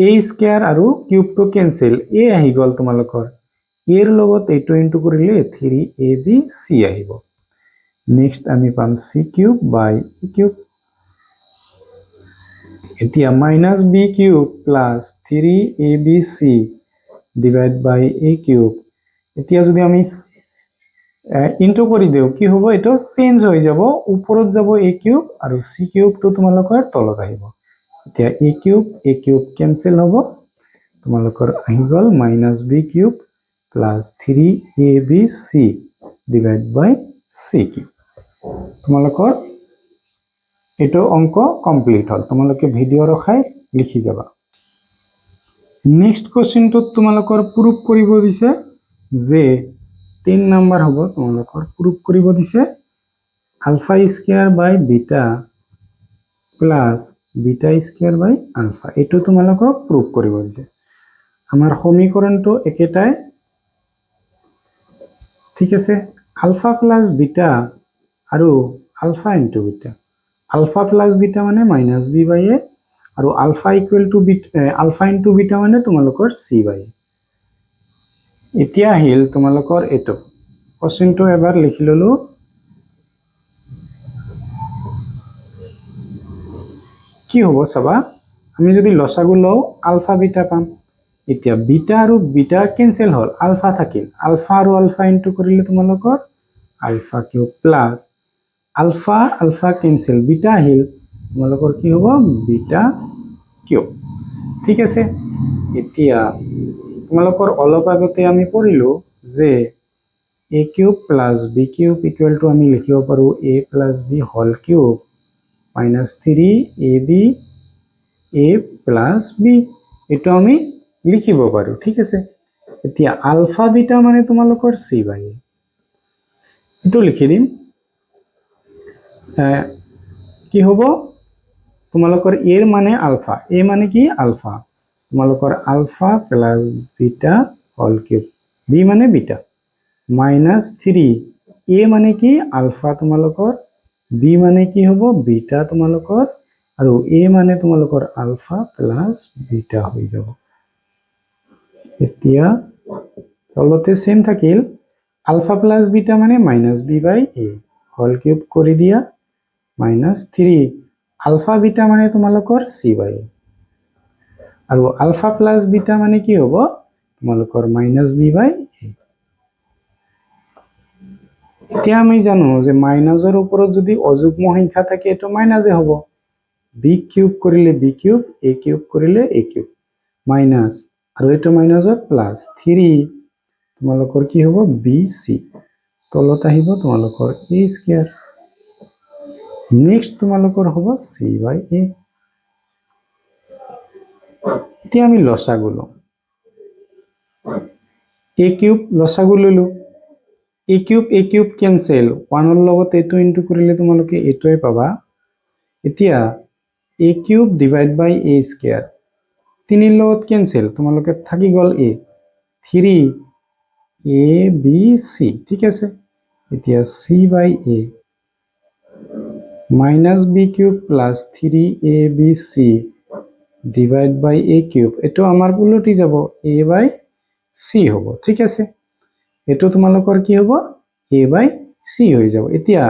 a স্কয়াৰ আৰু কিউবটো কেনসেল a আহি গল তোমালোকৰ এৰ লগত এটো ইনটু কৰিলে 3abc আহিব নেক্সট আমি পাম c cube by e cube এতিয়া minus b cube plus 3abc divide by a cube এতিয়া যদি আমি ইনটু কৰি দিও কি হ'ব এটো চেঞ্জ হৈ যাব ওপৰত যাব a কিউব আৰু c কিউবটো তোমালোকৰ তলত আহিব এতিয়া a কিউব কেনসেল হ'ব তোমালোকৰ আহি গল minus b cube plus 3abc divide by c cube তোমালোকৰ এটো অঙ্ক কমপ্লিট হল তোমালোকে ভিডিও ৰখাই লিখি যাবা নেক্সট কোশ্চেনটো তোমালোকৰ প্ৰুফ কৰিব দিছে যে 3 নাম্বাৰ হ'ব তোমালোকৰ প্ৰুফ কৰিব দিছে আলফা স্কয়াৰ বাই বিটা প্লাস বিটা স্কয়াৰ বাই আলফা এটো তোমালোকক প্ৰুফ কৰিব দিছে আমাৰ সমীকৰণটো একেটাই ঠিক আছে আলফা প্লাস বিটা আৰু alpha into beta alpha plus beta মানে মাইনাস b বাই a আৰু alpha equal to alpha into beta মানে তোমালোকৰ c বাই a এতিয়া আহিল তোমালোকৰ এটো কোশ্চেনটো এবাৰ লিখি ললো কি হ'ব চাবা আমি যদি লসাগু লও আলফা বিটা পাম এতিয়া বিটা আৰু বিটা কেনসেল হল আলফা থাকিল আলফা আৰু আলফা ইনটু কৰিলে তোমালোকৰ alpha cube plus alpha alpha cancel beta আহিল তোমালোকৰ কি হ'ব বিটা কিউব ঠিক আছে এতিয়া তোমালোকৰ অলপ আগতে আমি পঢ়িলো যে a cube plus b cube equal to আমি লিখিব পাৰো a plus b whole cube minus 3ab a plus b এটো আমি লিখিব পাৰো ঠিক আছে এতিয়া আলফা বিটা মানে তোমালোকৰ c বাই a এটো লিখি দিম কি হ'ব তোমালোকৰ এৰ মানে আলফা এ মানে কি আলফা তোমালোকৰ alpha plus beta whole cube b মানে বিটা মাইনাস 3 এ মানে কি আলফা তোমালোকৰ বি মানে কি হ'ব বিটা তোমালোকৰ আৰু এ মানে তোমালোকৰ আলফা প্লাস বিটা হৈ যাব এতিয়া তলতে সেম থাকিল আলফা প্লাস বিটা মানে minus b by a whole cube কৰি দিয়া মাইনাস 3 আলফা বিটা মানে তোমালোকৰ c বাই a আৰু আলফা প্লাস বিটা মানে কি হ'ব তোমালোকৰ মাইনাস b বাই a এতিয়া আমি জানো যে মাইনাসৰ ওপৰত যদি অযুগ্ম সংখ্যা থাকে এটো মাইনাসে হ'ব b কিউব কৰিলে b কিউব a কিউব কৰিলে a কিউব মাইনাস আৰু এটো মাইনাসত প্লাস 3 তোমালোকৰ কি হ'ব bc তলত আহিব তোমালোকৰ a স্কয়াৰ নেক্সট তোমালোকৰ হ'ব c বাই a এতিয়া আমি লসাগু লম a কিউব লসাগু ললো a কিউব কেনসেল 1ৰ লগত এটো ইনটু কৰিলে তোমালোকে এটোই পাবা এতিয়া a cube divide by a square 3ৰ লগত কেনসেল তোমালোকে থাকি গল a 3abc ঠিক আছে এতিয়া c by a minus b cube plus 3abc divide by a cube এটো আমাৰ উলটি যাব a বাই c হ'ব ঠিক আছে এটো তোমালোকৰ কি হ'ব a বাই c হৈ যাব এতিয়া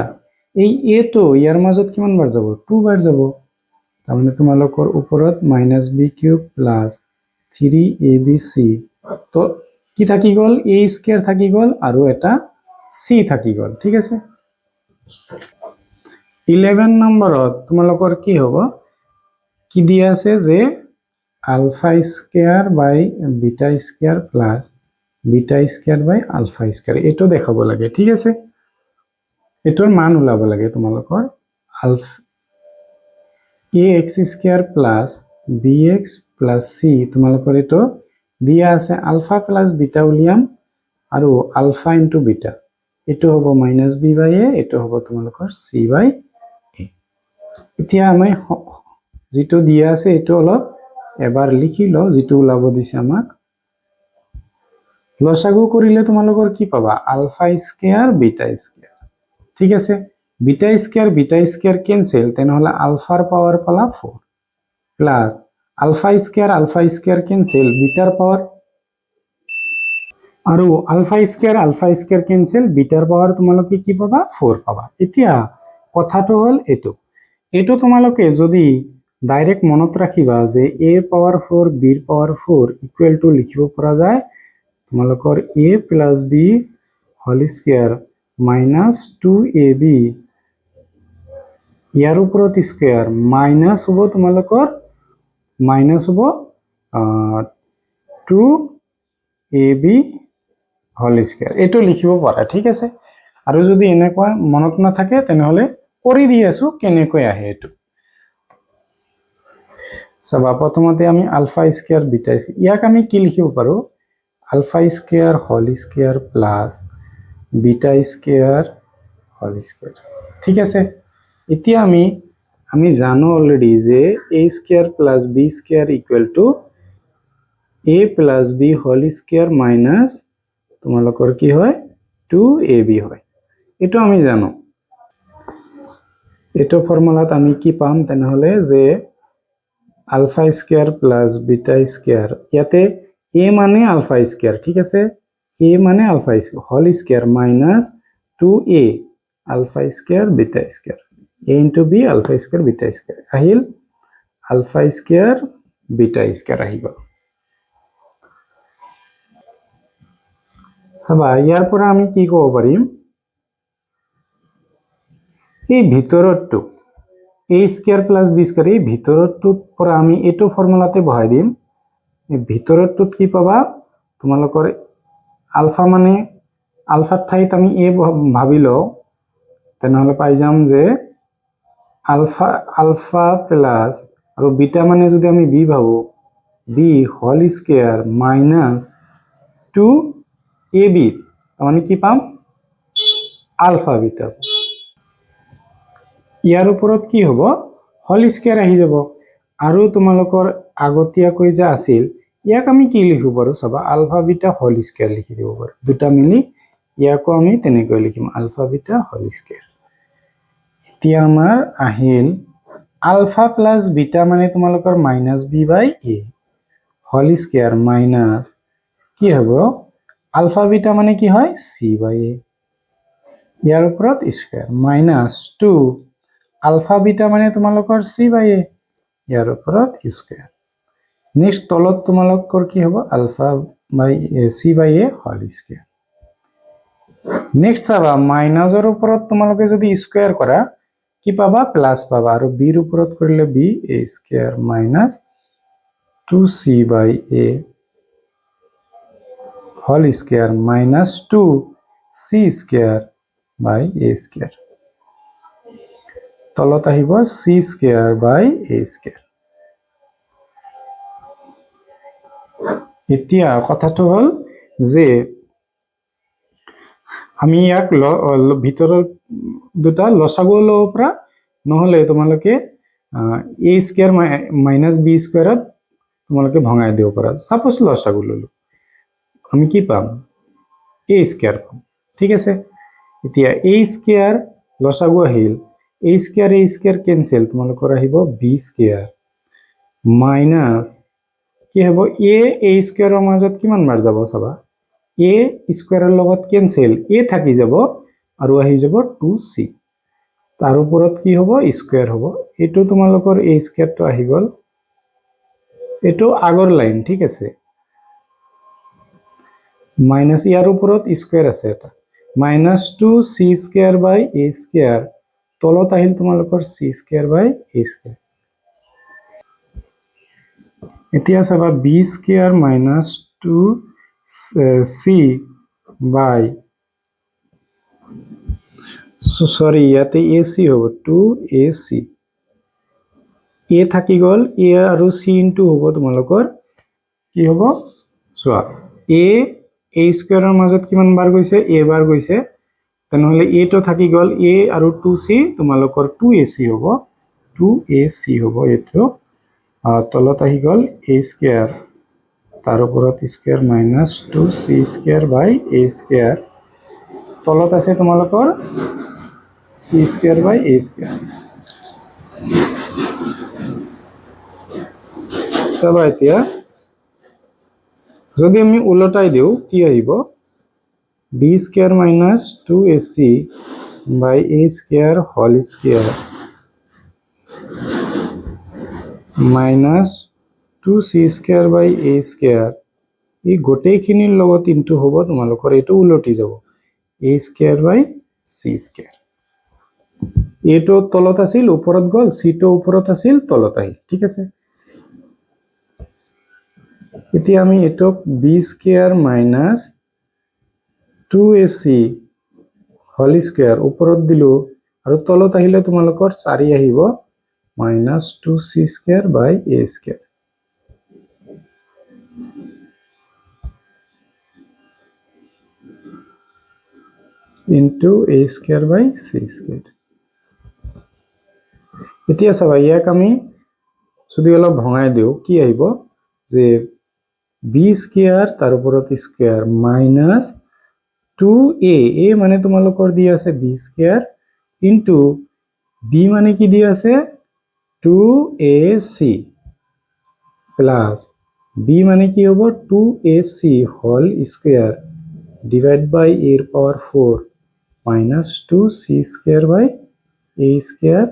এই a তো ইয়াৰ মাজত কিমান বাৰ যাব 2 বাৰ যাব তাৰমানে তোমালোকৰ ওপৰত minus b cube plus 3abc তো কি থাকি গল a স্কয়ার থাকি গল আৰু এটা c থাকি গল ঠিক আছে 11 নম্বৰত তোমালোকৰ কি হ'ব কি দিয়া আছে যে alpha square by beta square plus beta square by alpha square এটো দেখাব লাগে ঠিক আছে এটোৰ মান ওলাব লাগে তোমালোকৰ alpha ax square plus bx plus c তোমালোকৰ এটো দিয়া আছে আলফা প্লাস বিটা উলিয়াম আৰু আলফা ইনটু বিটা এটো হ'ব মাইনাস b বাই a এটো হ'ব তোমালোকৰ c বাই a এতিয়া আমি যেটো দিয়া আছে এটো অলপ এবাৰ লিখি লওঁ যিটো ওলাব দিছে আমাক লসাগু কৰিলে তোমালোকৰ কি পাবা আলফা স্কয়াৰ বিটা স্কয়াৰ ঠিক আছে বিটা স্কয়াৰ কেনসেল তেনেহলে আলফাৰ পাৱাৰ পালা 4 প্লাস আলফা স্কয়াৰ কেনসেল বিটাৰ পাৱাৰ আৰু আলফা স্কয়াৰ কেনসেল বিটাৰ পাৱাৰ তোমালোকে কি পাবা 4 পাবা এতিয়া কথাটো হল এটো তোমালোকে যদি ডাইরেক্ট মনত রাখিবা যে a power 4 b power 4 equal to লিখিব পৰা যায় তোমালোকৰ a plus b whole square minus 2ab ইয়াৰ ওপৰত স্কয়াৰ মাইনাস হ'ব তোমালোকৰ মাইনাস হ'ব 2ab হোল স্কয়াৰ এটো লিখিব পাৰা ঠিক আছে আৰু যদি এনেকুৱা মনত নাথাকে তেনেহলে কৰি দি আছো কেনেকৈ আহে এটো সবা প্ৰথমতে আমি আলফা স্কয়াৰ বিটা ইয়াক আমি কি লিখিব পাৰো alpha square whole square plus beta square whole square ঠিক আছে এতিয়া আমি জানো অলৰেডি যে a square plus b square equal to a plus b whole square minus তোমালোকৰ কি হয় 2ab হয় এটো আমি জানো এটো ফর্মুলাত আমি কি পাম তেনেহলে যে alpha square plus beta square ইয়াতে a মানে আলফা স্কয়ার ঠিক আছে a মানে alpha square whole square minus 2a alpha square beta square a into b alpha square beta square আহিল আলফা স্কয়ার বিটা স্কয়ার আহি গল সবা ইয়াৰ পৰা আমি কি ক'ব পাৰিম এই ভিতৰটো a square plus b square এই ভিতৰটোত পৰা আমি এটো ফৰ্মুলাতে বহাই দিম এই ভিতৰটোত কি পাবা তোমালোকৰ আলফা মানে আলফাৰ ঠাইত আমি a ভাবিলো তেনেহলে পাই যাম যে আলফা প্লাস আৰু বিটা মানে যদি আমি b ভাবো b whole square minus 2ab মানে কি পাম আলফা বিটা ইয়াৰ ওপৰত কি হ'ব হোল স্কয়াৰ আহি যাব আৰু তোমালোকৰ আগতীয়াকৈ যে আছিল ইয়াক আমি কি লিখিব পাৰো সবা আলফা বিটা হোল স্কয়াৰ লিখি দিব পাৰো দুটা মিলি ইয়াকো আমি তেনেকৈ লিখিম আলফা বিটা হোল স্কয়াৰ এতিয়া আমাৰ আহিল আলফা প্লাস বিটা মানে তোমালোকৰ minus b by a whole square minus কি হ'ব আলফা বিটা মানে কি হয় c বাই a ইয়াৰ ওপৰত স্কয়াৰ মাইনাস 2 আলফা বিটা মানে তোমালোকৰ c বাই a ইয়াৰ ওপৰত স্কয়াৰ নেক্সট তলত তোমালোকৰ কি হ'ব alpha by c by a whole square next চাবা মাইনাসৰ ওপৰত তোমালোকে যদি স্কয়াৰ কৰা কি পাবা প্লাস পাবা আৰু b ৰ ওপৰত কৰিলে b a square minus 2c by a whole square minus 2c square by a square তলত আহিব c square by a square এতিয়া কথাটো হল যে আমি ইয়াক ভিতৰৰ দুটা লসাগু লব পৰা নহলে তোমালোকে a স্কয়াৰ মাইনাস b স্কয়াৰত তোমালোকে ভঙাই দিব পৰা সাপোজ লসাগু ললো আমি কি পাম a স্কয়ার পাম ঠিক আছে এতিয়া a স্কয়ার লসাগু আহিল a স্কয়ার কেনসেল তোমালোকৰ আহিব b স্কয়াৰ মাইনাস কি হ'ব a স্কয়াৰৰ মাজত কিমান বাৰ যাব চাবা a স্কয়াৰৰ লগত কেনসেল a থাকি যাব আৰু আহি যাব 2c তাৰ ওপৰত কি হ'ব স্কয়াৰ হ'ব এটো তোমালোকৰ a স্কয়াৰটো আহি গল এটো আগৰ লাইন ঠিক আছে মাইনাস ইয়াৰ ওপৰত স্কয়াৰ আছে এটা minus 2c square by a square তলত আহিল তোমালোকৰ c square by a square এতিয়া চাবা b স্কয়াৰ মাইনাস 2c বাই সৰি ইয়াতে ac হ'ব 2ac a থাকি গল a আৰু c ইনটু হ'ব তোমালোকৰ কি হ'ব চোৱা a স্কয়াৰৰ মাজত কিমান বাৰ গৈছে a বাৰ গৈছে তেনেহলে a টো থাকি গল a আৰু 2c তোমালোকৰ 2ac হ'ব 2ac হ'ব এটো তলত আহি গ'ল a স্কয়াৰ তাৰ ওপৰত square minus 2c square by a square তলত আছে তোমালোকৰ c square by a square চাবা এতিয়া যদি আমি উলটাই দিও কি আহিব b square minus 2ac by a square whole square minus 2c square by a square এই গোটেইখিনিৰ লগত ইনটু হ'ব তোমালোকৰ এটো উলটি যাব a square by c square এটো তলত আছিল ওপৰত গল c টো ওপৰত আছিল তলত আহি ঠিক আছে এতিয়া আমি এটক b square minus 2ac whole square ওপৰত দিলো আৰু তলত আহিলে তোমালোকৰ 4 আহিব minus 2c square by a square into a square by c square এতিয়া চাবা ইয়াক আমি যদি অলপ ভঙাই দিও কি আহিব যে b স্কয়াৰ তাৰ ওপৰত স্কয়াৰ মাইনাস 2a a মানে তোমালোকৰ দি আছে b স্কয়াৰ ইনটু b মানে কি দি আছে 2ac প্লাস b মানে কি হবে 2ac whole square divide by a এর power 4 minus 2c square by a square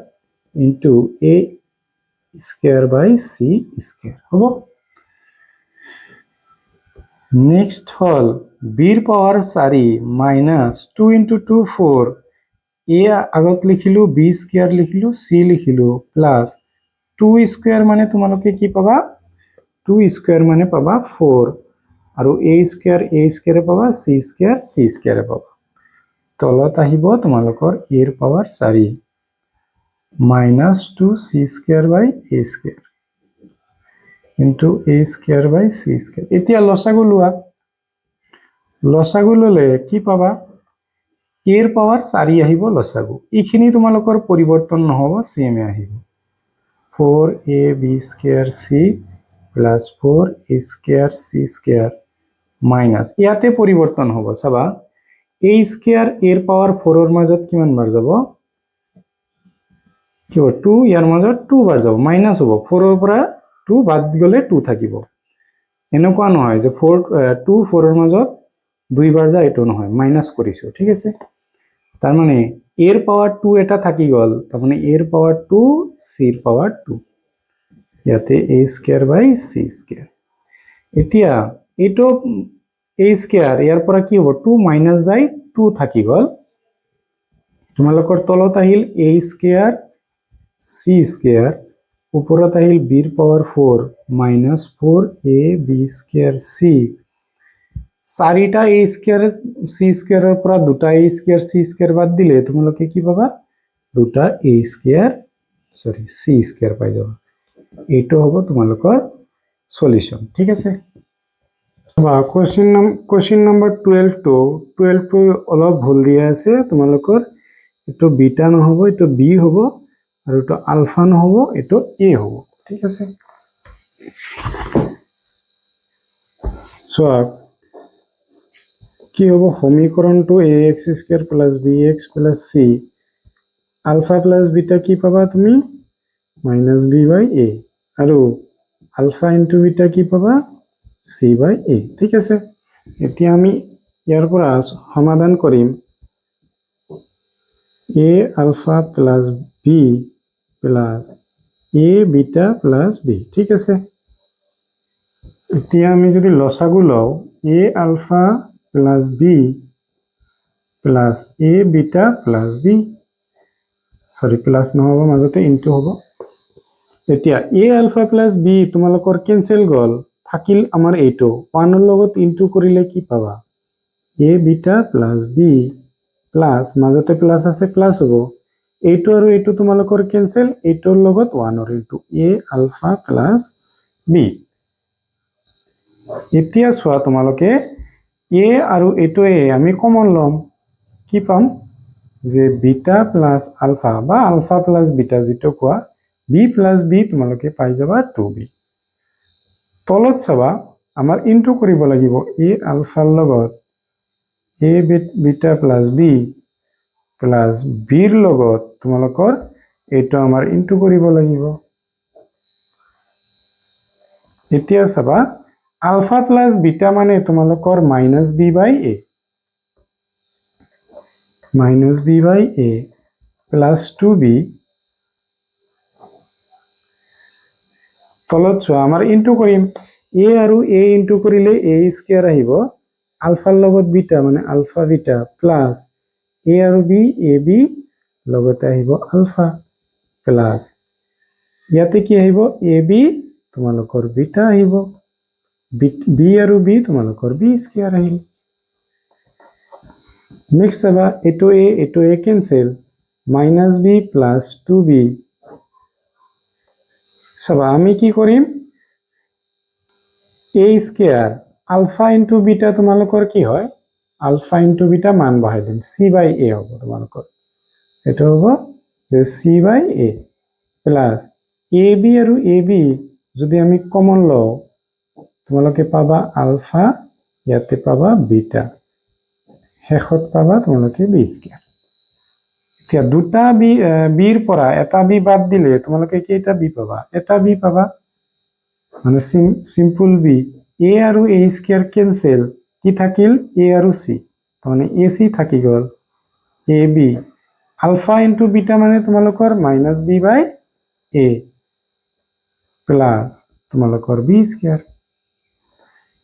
into a square by c square হবে নেক্সট হল b এর পাওয়ার 4 মাইনাস 2 ইনটু 2 4 a আগত লিখিলো b স্কয়ার লিখিলো c লিখিলো প্লাস 2 স্কয়ার মানে তোমালোকে কি পাবা 2 স্কয়ার মানে পাবা 4 আৰু a স্কয়াৰ পাবা c স্কয়াৰ পাবা তলত আহিব তোমালোকৰ a এর power 4 minus 2c square by a square into a square by c square এতিয়া লসাগু ললে কি পাবা a এর পাওয়ার 4 আহিব লসাগু ইখিনি তোমালোকৰ পৰিৱৰ্তন নহব সেম আহিব 4ab square c plus 4a square c square minus ইয়াতে পৰিৱৰ্তন হ'ব চাবা a স্কয়াৰ এৰ পাওয়াৰ 4 এৰ মাজত কিমান বাৰ যাব কি হ'ব 2 ইয়াৰ মাজত 2 বাৰ যাব মাইনাস হ'ব 4 এৰ পৰা 2 বাদ গলে 2 থাকিব এনেকুৱা নহয় যে 2 4 এৰ মাজত 2 বাৰ যায় এটো নহয় মাইনাস কৰিছো ঠিক আছে তার মানে এর পাওয়ার 2 এটা থাকি গল তার মানে এর পাওয়ার 2 c এর পাওয়ার 2 ইয়াতে a square by c square এতিয়া এটো a স্কয়ার ইয়াৰ পৰা কি হ'ব 2 মাইনাস যায় 2 থাকি গল তোমালোকৰ তলত আহিল a স্কয়াৰ c স্কয়াৰ ওপৰত আহিল b এৰ power 4 minus 4ab square c 4টা a স্কয়াৰ c স্কয়াৰেৰ পৰা দুটা a স্কয়ার c স্কয়ার বাদ দিলে তোমালোকে কি পাবা দুটা a square sorry c square পাই যাবা এইটো হ'ব তোমালোকৰ সলিউশন ঠিক আছে বা কোশ্চেন নাম্বাৰ 12 টো অলপ ভুল দিয়া আছে তোমালোকৰ এটো বিটা নহব এটো বি হ'ব আৰু এটো আলফা নহব এটো এ হ'ব ঠিক আছে সো কি হ'ব সমীকৰণটো ax square plus bx plus c alpha plus beta কি পাবা তুমি মাইনাস b বাই a আৰু আলফা ইনটু বিটা কি পাবা c বাই a ঠিক আছে এতিয়া আমি ইয়াৰ পৰা সমাধান কৰিম a alpha plus b plus a beta plus b ঠিক আছে এতিয়া আমি যদি লসাগু লও a alpha plus b plus a beta plus b sorry plus নহব মাজতে ইনটু হ'ব এতিয়া a আলফা প্লাস b তোমালোকৰ ক্যান্সেল গল থাকিল আমাৰ এইটো 1 ৰ লগত ইনটু কৰিলে কি পাবা a beta plus b plus মাজতে প্লাস আছে প্লাস হ'ব এইটো আৰু এইটো তোমালোকৰ ক্যান্সেল এইটোৰ লগত 1 ৰ into a alpha plus b এতিয়া সোয়া তোমালোকে a আৰু এইটো a আমি কমন লম কি পাম যে বিটা প্লাস আলফা বা আলফা প্লাস বিটা যেটো কোৱা বি প্লাছ বি তোমালোকে পাই যাবা 2b। তলত চাবা আমাৰ ইনটু কৰিব লাগিব এ আলফাৰ লগত এ বিটা প্লাছ বি প্লাছ বিৰ লগত তোমালোকৰ এইটো আমাৰ ইনটু কৰিব লাগিব। এতিয়া চাবা আলফা প্লাছ বিটা মানে তোমালোকৰ minus b by A plus 2b। তলত চোৱা আমাৰ ইনটু কৰিম এ আৰু এ ইনটু কৰিলে এ স্কয়াৰ আহিব আলফাৰ লগত বিটা মানে আলফা বিটা প্লাছ এ আৰু বি এ বি লগতে আহিব আলফা প্লাছ ইয়াতে কি আহিব এ বি তোমালোকৰ বিটা আহিব বি আৰু বি তোমালোকৰ বি স্কয়াৰ আহিল। নেক্সট চাবা এইটো a cancel minus b plus 2b। চাবা আমি কি কৰিম a square alpha into beta তোমালোকৰ কি হয় আলফা ইনটু বিটা মান বহাই দিম সি বাই এ হ'ব তোমালোকৰ এটা হ'ব যে সি by A plus A B আৰু এ বি যদি আমি কমন লওঁ তোমালোকে পাবা আলফা ইয়াতে পাবা বিটা শেষত পাবা তোমালোকে বি স্কয়াৰ। এতিয়া দুটা বিৰ পৰা এটা বি বাদ দিলে তোমালোকে কেইটা বি পাবা এটা বি পাবা মানে সিম্পল বি এ আৰু এ স্কয়াৰ কেনসেল কি থাকিল এ আৰু সি মানে এ সি থাকি গল A B ULFA into beta মানে তোমালোকৰ minus b by A plus তোমালোকৰ বি স্কয়াৰ।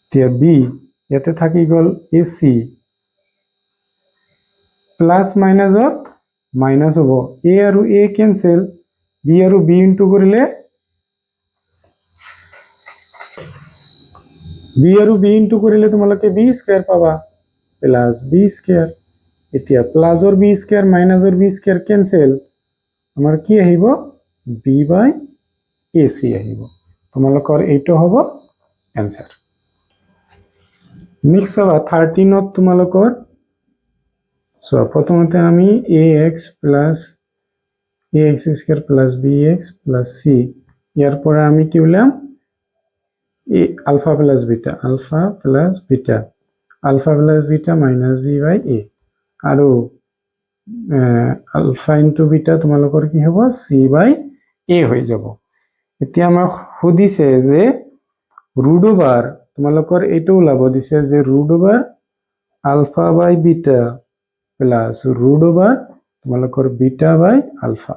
এতিয়া বি ইয়াতে থাকি গল এ সি প্লাছ মাইনাছত মাইনাছ হ'ব এ আৰু এ কেনসেল বি আৰু বি ইনটু কৰিলে তোমালোকে বি স্কয়াৰ পাবা প্লাছ বি স্কয়াৰ। এতিয়া প্লাছৰ বি স্কয়াৰ মাইনাছৰ বি স্কয়াৰ কেনসেল আমাৰ কি আহিব বি বাই এ সি আহিব তোমালোকৰ এইটো হ'ব এনসাৰ। নেক্সট চাবা 13ত তোমালোকৰ চোৱা প্ৰথমতে আমি a x square plus b x plus c ইয়াৰ পৰা আমি কি উলাম এ alpha plus beta minus b by a আৰু আলফা ইনটু বিটা তোমালোকৰ কি হ'ব সি বাই এ হৈ যাব। এতিয়া আমাক সুধিছে যে ৰুট ওভাৰ তোমালোকৰ এইটো ওলাব দিছে যে ৰুট ওভাৰ আলফা বাই বিটা প্লাছ ৰুট ওভাৰ তোমালোকৰ বিটা বাই আলফা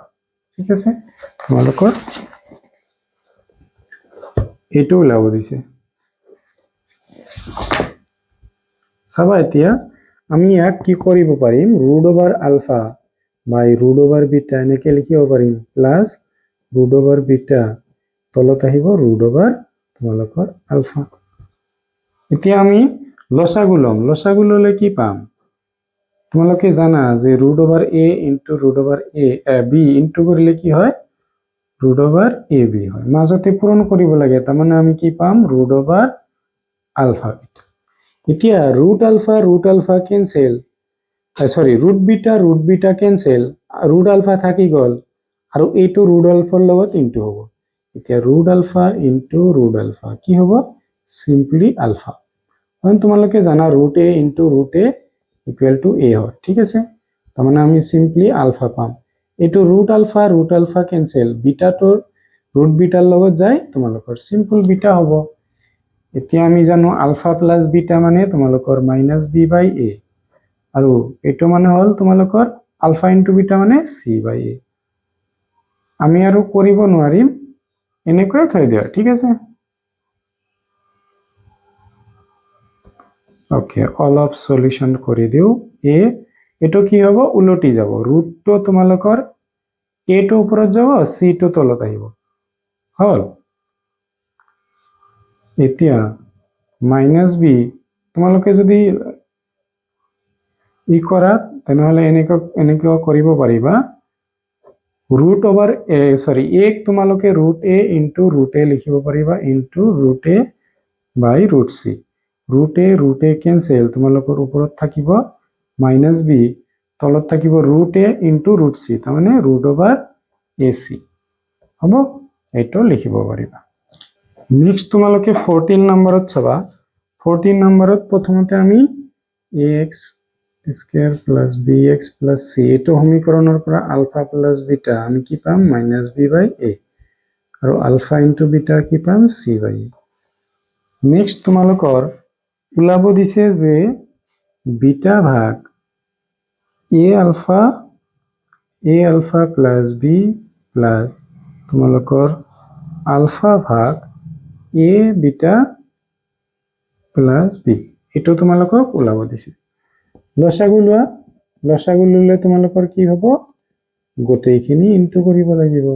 ঠিক আছে তোমালোকৰ এইটো ওলাব দিছে। চাবা এতিয়া আমি ইয়াক কি কৰিব পাৰিম ৰুট ওভাৰ আলফা বাই ৰুট ওভাৰ বিটা এনেকে লিখিব পাৰিম প্লাছ ৰুট ওভাৰ বিটা তলত আহিব ৰুট ওভাৰ তোমালোকৰ আলফা। এতিয়া আমি লসাগু ললে কি পাম তোমালোকে জানা যে root over a into root over b into কৰিলে কি হয় ৰুট ওভাৰ এ বি হয় মাজতে পূৰণ কৰিব লাগে তাৰমানে আমি কি পাম ৰুট ওভাৰ আলফা। এতিয়া root alpha cancel root beta cancel root alpha থাকি গল আৰু এইটো ৰুট আলফাৰ লগত ইনটু হ'ব এতিয়া root alpha into root alpha কি হ'ব সিম্পলি আলফা কাৰণ তোমালোকে জানা root a into root a equal to a হয় ঠিক আছে তাৰমানে আমি সিম্পলি আলফা পাম এইটো ৰুট আলফা কেনসেল বিটাটোৰ ৰুট বিটাৰ লগত যায় তোমালোকৰ সিম্পল বিটা হ'ব। এতিয়া আমি জানো আলফা প্লাছ বিটা মানে তোমালোকৰ মাইনাছ বি বাই এ আৰু এইটো মানে হল তোমালোকৰ আলফা ইনটু বিটা মানে সি বাই এ আমি আৰু কৰিব নোৱাৰিম এনেকৈ থৈ দিয়া ঠিক আছে। ওকে অলপ সলিউশন কৰি দিও এইটো কি হ'ব উলটি যাব ৰুটটো তোমালোকৰ এ টো ওপৰত যাব সি টো তলত আহিব হল। এতিয়া মাইনাছ বি তোমালোকে যদি ই কৰা তেনেহলে এনেকৈ কৰিব পাৰিবা ৰুট ওভাৰ এক তোমালোকে ৰুট এ ইনটু ৰুট এ লিখিব পাৰিবা ইনটু ৰুট এ বাই ৰুট চি ৰুট এ কেনসেল তোমালোকৰ ওপৰত থাকিব মাইনাছ বি তলত থাকিব root a into root C তাৰমানে ৰুট ওভাৰ এ চি হ'ব এইটো লিখিব পাৰিবা নেক্সট তোমালোকে 14 নম্বৰত চাবা 14 নম্বৰত প্ৰথমতে আমি ax square plus bx plus c এইটো সমীকৰণৰ পৰা আলফা প্লাস বিটা আমি কি পাম -b/a আৰু আলফা ইনটু বিটা কি পাম c/a নেক্সট তোমালোকৰ ওলাব দিছে যে বিটা ভাগ a alpha plus b plus তোমালোকৰ আলফা ভাগ a বিটা প্লাস b এটো তোমালোকক ওলাব দিছে লসাগু ললে তোমালোকৰ কি হ'ব গোটেইখিনি ইনটু কৰিব লাগিব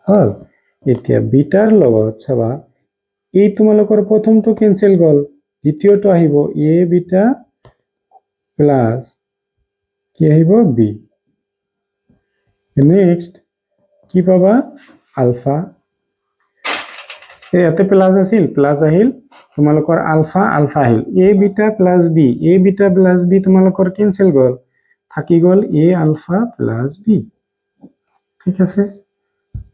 হল এতিয়া বিটাৰ লগত চাবা এই তোমালোকৰ প্ৰথমটো কেনসেল গল দ্বিতীয়টো আহিব a বিটা প্লাস কি আহিব b নেক্সট কি পাবা আলফা ইয়াতে প্লাস আছিল প্লাস আহিল তোমালোকৰ আলফা আহিল a বিটা প্লাস b তোমালোকৰ কেনসেল গল থাকি গল a আলফা প্লাস b ঠিক আছে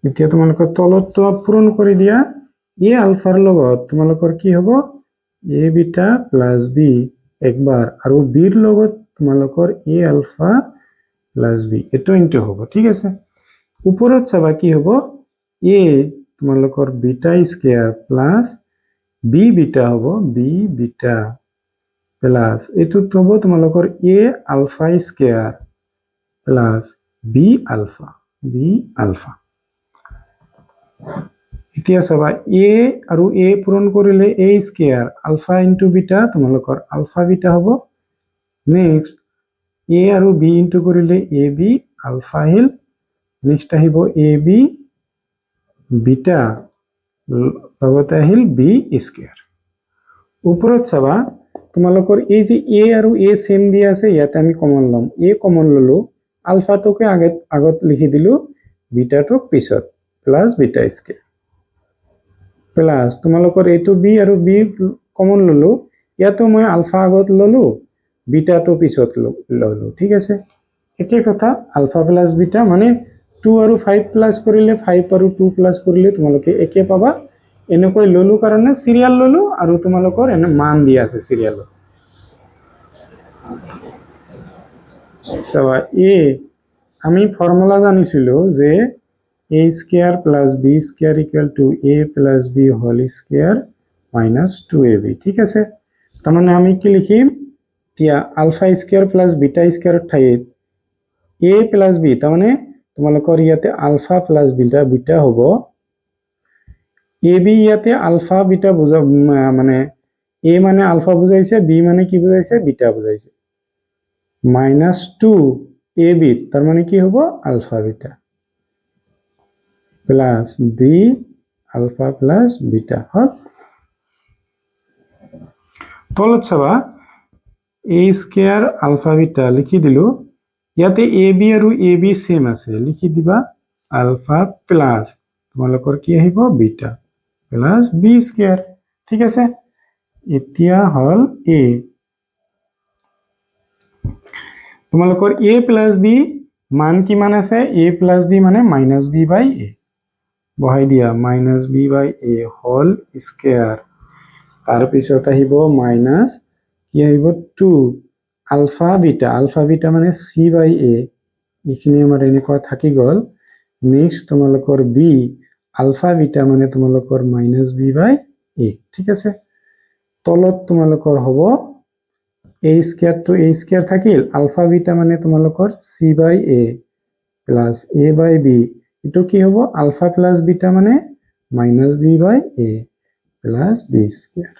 এতিয়া তোমালোকৰ তলতটো পূৰণ কৰি দিয়া a আলফাৰ লগত তোমালোকৰ কি হ'ব a বিটা প্লাস b একবাৰ আৰু b ৰ লগত তোমালোকৰ a আলফা প্লাস b এটো ইনটু হ'ব ঠিক আছে ওপৰত চাবা কি হ'ব a তোমালোকৰ beta square plus b beta হ'ব b বিটা প্লাস এটো হ'ব তোমালোকৰ a alpha square plus b alpha এতিয়া চাবা a আৰু a পূৰণ কৰিলে a square alpha into beta তোমালোকৰ আলফা বিটা হ'ব নেক্সট a আৰু b ইনটু কৰিলে ab আলফা আহিল নেক্সট আহিব ab বিটা লগতে আহিল b স্কয়ার ওপৰত চাবা তোমালোকৰ এই যে a আৰু a সেম দিয়া আছে ইয়াতে আমি কমন লম a কমন ললো আলফাটোকে আগত লিখি দিলো বিটাটোক পিছত প্লাস বিটা স্কয়ার প্লাস তোমালোকৰ এইটো b আৰু b কমন ললো ইয়াতো মই আলফা আগত ললো বিটাটো পিছত ললো ঠিক আছে একে কথা আলফা প্লাস বিটা মানে 2 আৰু 5 প্লাস কৰিলে 5 আৰু 2 প্লাস কৰিলে তোমালোকে একে পাবা এনেকৈ ললো কাৰণে সিৰিয়াল ললো আৰু তোমালোকৰ এনে মান দিয়া আছে সিরিয়ালত চাবা a আমি ফর্মুলা জানিছিলো যে a square plus b square equal to a plus b whole square minus 2ab ঠিক আছে তার মানে আমি কি লিখিম তিয়া alpha square plus beta square ঠাইত a প্লাস b তার মানে তোমালোকৰ ইয়াতে আলফা প্লাস বিটা হ'ব ab ইয়াতে আলফা বিটা বুজা মানে a মানে আলফা বুজাইছে b মানে কি বুজাইছে বিটা বুজাইছে মাইনাস 2 ab তার মানে কি হ'ব alpha beta plus b alpha plus beta হল তলত চাবা a স্কয়ার আলফা বিটা লিখি দিলো ইয়াতে ab আৰু ab সেম আছে লিখি দিবা আলফা প্লাস তোমালোকৰ কি আহিব বিটা প্লাস b স্কয়াৰ ঠিক আছে এতিয়া হল a তোমালোকৰ a প্লাস b মান কিমান আছে a প্লাস b মানে মাইনাস b/a বহাই দিয়া মাইনাস b/a হোল স্কয়ার তাৰ পিছত আহিব মাইনাস কি আহিব 2 আলফা বিটা মানে c/a এইখিনি আমাৰ এনেকুৱা থাকি গল নেক্সট তোমালোকৰ b আলফা বিটা মানে তোমালোকৰ মাইনাস b/a ঠিক আছে তলত তোমালোকৰ হ'ব a square to a square থাকিল আলফা বিটা মানে তোমালোকৰ c/a প্লাস a/b এটো কি হ'ব আলফা প্লাস বিটা মানে minus b/a plus b square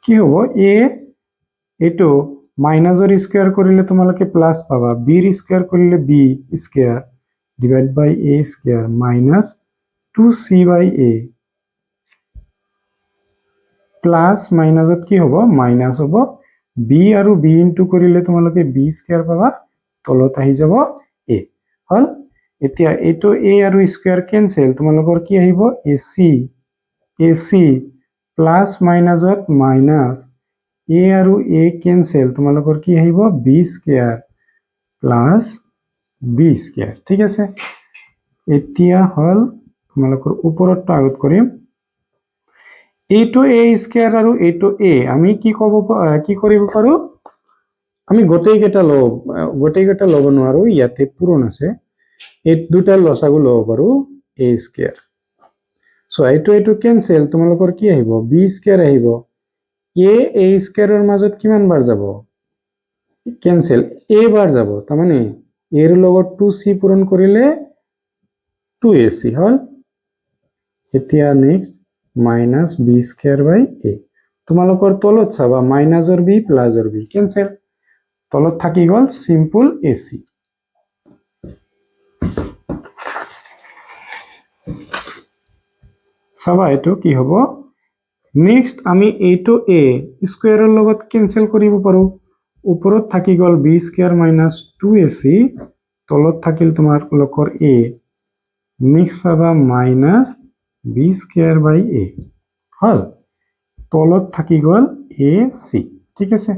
কি হ'ব a এটো মাইনাসৰ স্কয়াৰ কৰিলে তোমালোকে প্লাস পাবা b ৰ স্কয়াৰ কৰিলে b square divide by a square minus 2c/a plus মাইনাসত কি হ'ব মাইনাস হ'ব b আৰু b ইনটু কৰিলে তোমালোকে b স্কয়াৰ পাবা তলত আহি যাব a হল এতিয়া এটো a আৰু স্কয়াৰ কেনসেল তোমালোকৰ কি আহিব ac প্লাস মাইনাসত মাইনাস a আৰু a কেনসেল তোমালোকৰ কি আহিব b square plus b square ঠিক আছে এতিয়া হল তোমালোকৰ ওপৰটো আগত কৰিম এইটো a স্কয়াৰ আৰু এইটো a আমি কি কৰিব পাৰো আমি গোটেইকেইটা লব নোৱাৰো ইয়াতে পূৰণ আছে এই দুটা লসাগু লব পাৰো a স্কয়াৰ সো এইটো কেনসেল তোমালোকৰ কি আহিব b স্কয়াৰ আহিব a স্কয়াৰৰ মাজত কিমান বাৰ যাব কেনসেল a বাৰ যাব তাৰ মানে a ৰ লগত 2c পূৰণ কৰিলে 2ac হল এতিয়া next minus b square by a তোমালোকৰ তলত চাবা মাইনাসৰ b প্লাসৰ b কেনসেল তলত থাকি গল সিম্পল ac চাবা এটো কি হ'ব নেক্সট আমি এইটো a স্কয়াৰৰ লগত কেনসেল কৰিব পাৰো ওপৰত থাকি গল b স্কয়াৰ মাইনাস 2ac তলত থাকিল তোমালোকৰ a নেক্সট চাবা minus b square by a হল তলত থাকি গল ac ঠিক আছে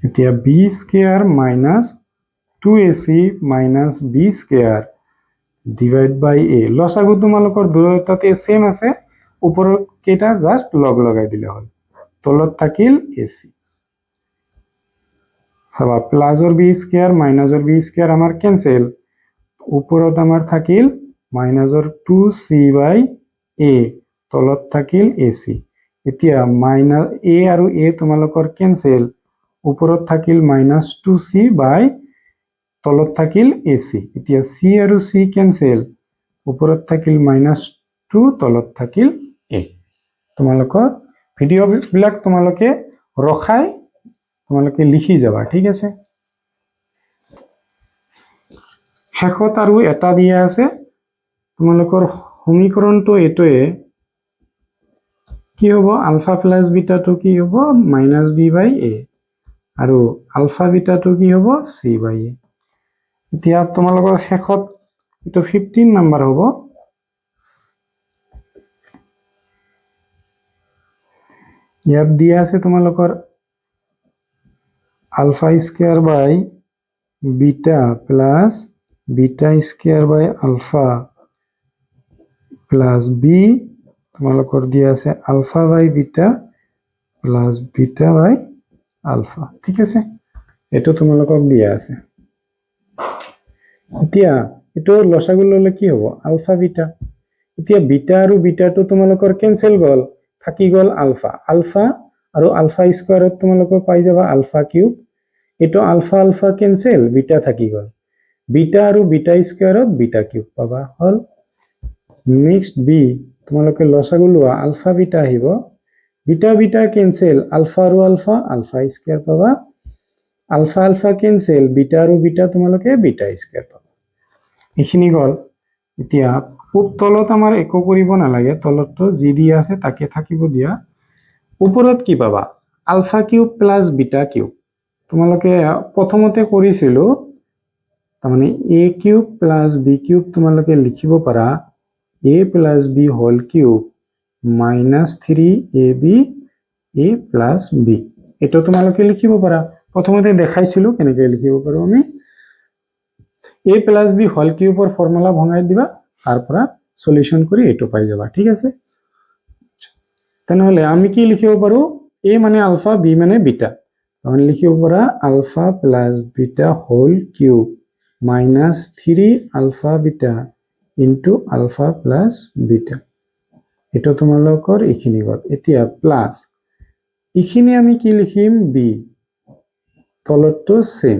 এতিয়া b square minus 2ac minus b square divide by a লসাগু তোমালোকৰ দুয়োটাতে সেম আছে ওপৰত কেটা জাস্ট লগ লগাই দিলে হল তলত থাকিল ac চাবা প্লাসৰ b স্কয়াৰ মাইনাসৰ b স্কয়াৰ আমাৰ কেনসেল ওপৰত আমাৰ থাকিল মাইনাসৰ 2c বাই a তলত থাকিল ac এতিয়া মাইনাস a আৰু a তোমালোকৰ কেনসেল ওপৰত থাকিল মাইনাস 2c বাই তলত থাকিল ac এতিয়া c আৰু c কেনসেল ওপৰত থাকিল মাইনাস 2 তলত থাকিল a তোমালোকৰ ভিডিও বিলাক তোমালোকে ৰখাই তোমালোকে লিখি যাবা ঠিক আছে শেষত আৰু এটা দিয়া আছে তোমালোকৰ সমীকৰণটো এটোৱে কি হ'ব আলফা প্লাস বিটাটো কি হ'ব মাইনাস b বাই a আৰু আলফা বিটাটো কি হ'ব c বাই a এতিয়া তোমালোকৰ শেষত এটো 15 নম্বৰ হ'ব ইয়াত দিয়া আছে তোমালোকৰ আলফা স্কয়াৰ বাই বিটা প্লাস বিটা স্কয়াৰ বাই আলফা প্লাস b তোমালোকৰ দিয়া আছে আলফা বাই beta plus beta by ULFA ঠিক আছে এটো তোমালোকক দিয়া আছে এতিয়া এটো লসাগু ললে কি হ'ব আলফা বিটা এতিয়া বিটা আৰু বিটাটো তোমালোকৰ কেনসেল গল থাকি গল আলফা আৰু আলফা স্কয়াৰত তোমালোকৰ পাই যাবা আলফা কিউব এটো আলফা আলফা কেনসেল বিটা থাকি গল বিটা আৰু বিটা স্কয়াৰত বিটা কিউব পাবা হল নেক্সট b তোমালোকে লসাগু লোৱা আলফা বিটা আহিব বিটা বিটা কেনসেল আলফা আৰু আলফা স্কয়াৰ পাবা আলফা আলফা কেনসেল বিটা আৰু বিটা তোমালোকে বিটা স্কয়াৰ পাবা এখিনি গল এতিয়া তলত আমাৰ একো কৰিব নালাগে তলতটো যি দিয়া আছে তাকে থাকিব দিয়া ওপৰত কি পাবা alpha cube plus beta cube তোমালোকে প্ৰথমতে কৰিছিল তাৰমানে a cube plus b cube তোমালোকে লিখিব পাৰা a plus b whole cube minus 3ab a plus b এটো তোমালোকে লিখিব পাৰা প্ৰথমতে দেখাইছিল কেনেকৈ লিখিব পাৰো আমি a প্লাস b হোল কিউবৰ ফৰ্মুলা ভঙাই দিবা তাৰ পৰা সলিউশন কৰি এটো পাই যাবা ঠিক আছে তেনেহলে আমি কি লিখিব পাৰো a মানে আলফা b মানে বিটা আমি লিখিব পাৰা alpha plus beta whole cube minus 3 alpha beta into alpha plus beta এটো তোমালোকৰ এখিনি গল এতিয়া প্লাস এখিনি আমি কি লিখিম b তলতটো সেম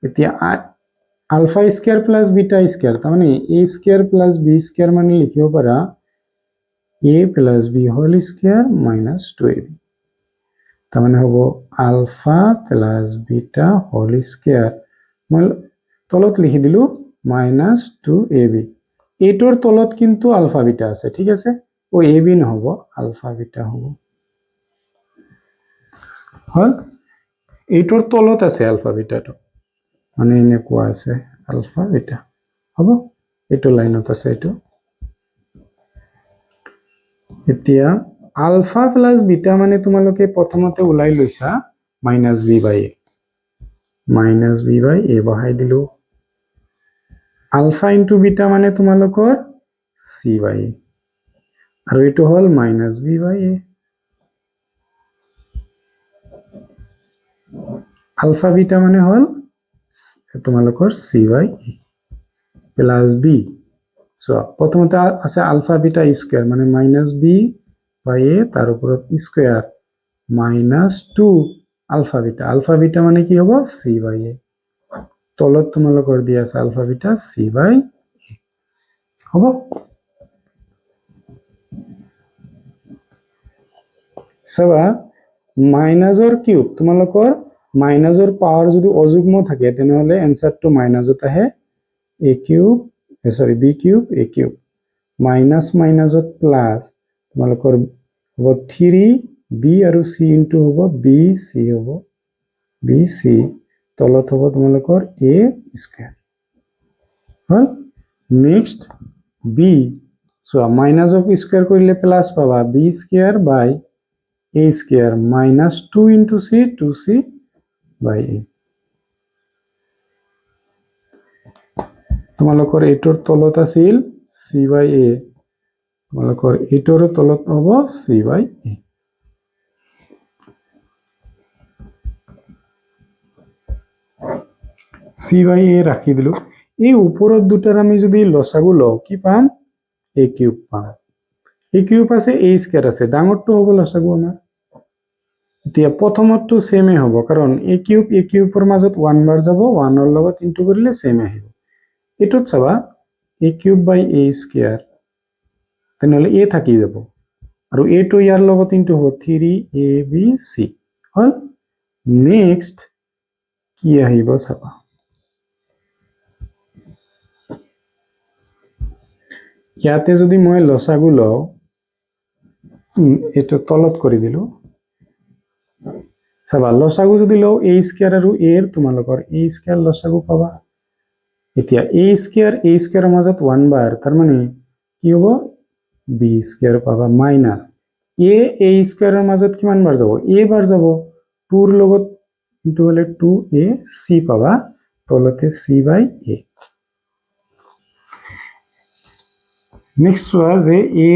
এতিয়া alpha square plus beta square তার মানে a square plus b square মানে লিখিব পারা a plus b whole square minus 2ab তার মানে হবো alpha plus beta whole square মই তলত লিখি দিলু মাইনাস 2ab এইটোৰ তলত কিন্তু আলফা বিটা আছে ঠিক আছে ও ab নহব আলফা বিটা হ'ব হল এইটোৰ তলত আছে আলফা বিটাটো মানে এনেকুৱা আছে আলফা বিটা হ'ব এটো লাইনত আছে এটো এতিয়া আলফা প্লাস বিটা মানে তোমালোকে প্ৰথমতে উলাই লৈছা minus b by a minus b by a বহাই দিলো আলফা ইনটু বিটা মানে তোমালোকৰ চি বাই এ আৰু এইটো হল minus b by a alpha beta মানে হল তোমালোকৰ c by a plus b so প্রথমতে আছে আলফা বিটা স্কয়ার মানে মাইনাস বি বাই এ তার উপর স্কয়ার মাইনাস 2 আলফা বিটা মানে কি হবো সি বাই এ তলত তোমালোকৰ দিয়া আছে আলফা বিটা সি বাই এ হবো সবা মাইনাসৰ কিউব তোমালোকৰ মাইনাসৰ পাৱাৰ যদি অযুগ্ম থাকে তেনেহলে এনসাৰটো মাইনাসত আহে a cube sorry b cube a cube minus মাইনাসত প্লাস তোমালোকৰ হ'ব 3b আৰু c ইনটু হ'ব bc হ'ব bc তলত হ'ব তোমালোকৰ a স্কয়াৰ হল next b so minus of square কৰিলে প্লাস পাবা b square by a square minus 2 into c 2c by a তোমালোকৰ এইটোৰ তলত আছিল c বাই a তোমালোকৰ এইটোৰ তলত হ'ব c by a c by a ৰাখি দিলো এই ওপৰত দুটাৰ আমি যদি লসাগু লও কি পাম a কিউব পাম a কিউব আছে a স্কয়ার আছে ডাঙৰটো হ'ব লসাগু আমাৰ এতিয়া প্ৰথমটো সেমে হ'ব কাৰণ a কিউবৰ মাজত 1 বাৰ যাব 1 ৰ লগত ইনটু কৰিলে সেম আহিব এটোত চাবা a cube by a square তেনেহলে a থাকি যাব আৰু a টো ইয়াৰ লগত ইনটু হ'ব 3abc হল নেক্সট কি আহিব চাবা ইয়াতে যদি মই লসাগু লও এটো তলত কৰি দিলো চাবা লসাগু যদি লও a স্কয়াৰ আৰু a এৰ তোমালোকৰ a স্কয়াৰ লসাগু পাবা এতিয়া a স্কয়াৰৰ মাজত 1 বাৰ তাৰ মানে কি হ'ব b স্কয়াৰ পাবা মাইনাস a স্কয়াৰৰ মাজত কিমান বাৰ যাব a বাৰ যাব 2 ৰ লগত ইনটু হলে 2ac পাবা তলতে c বাই a নেক্সট ওয়া যে a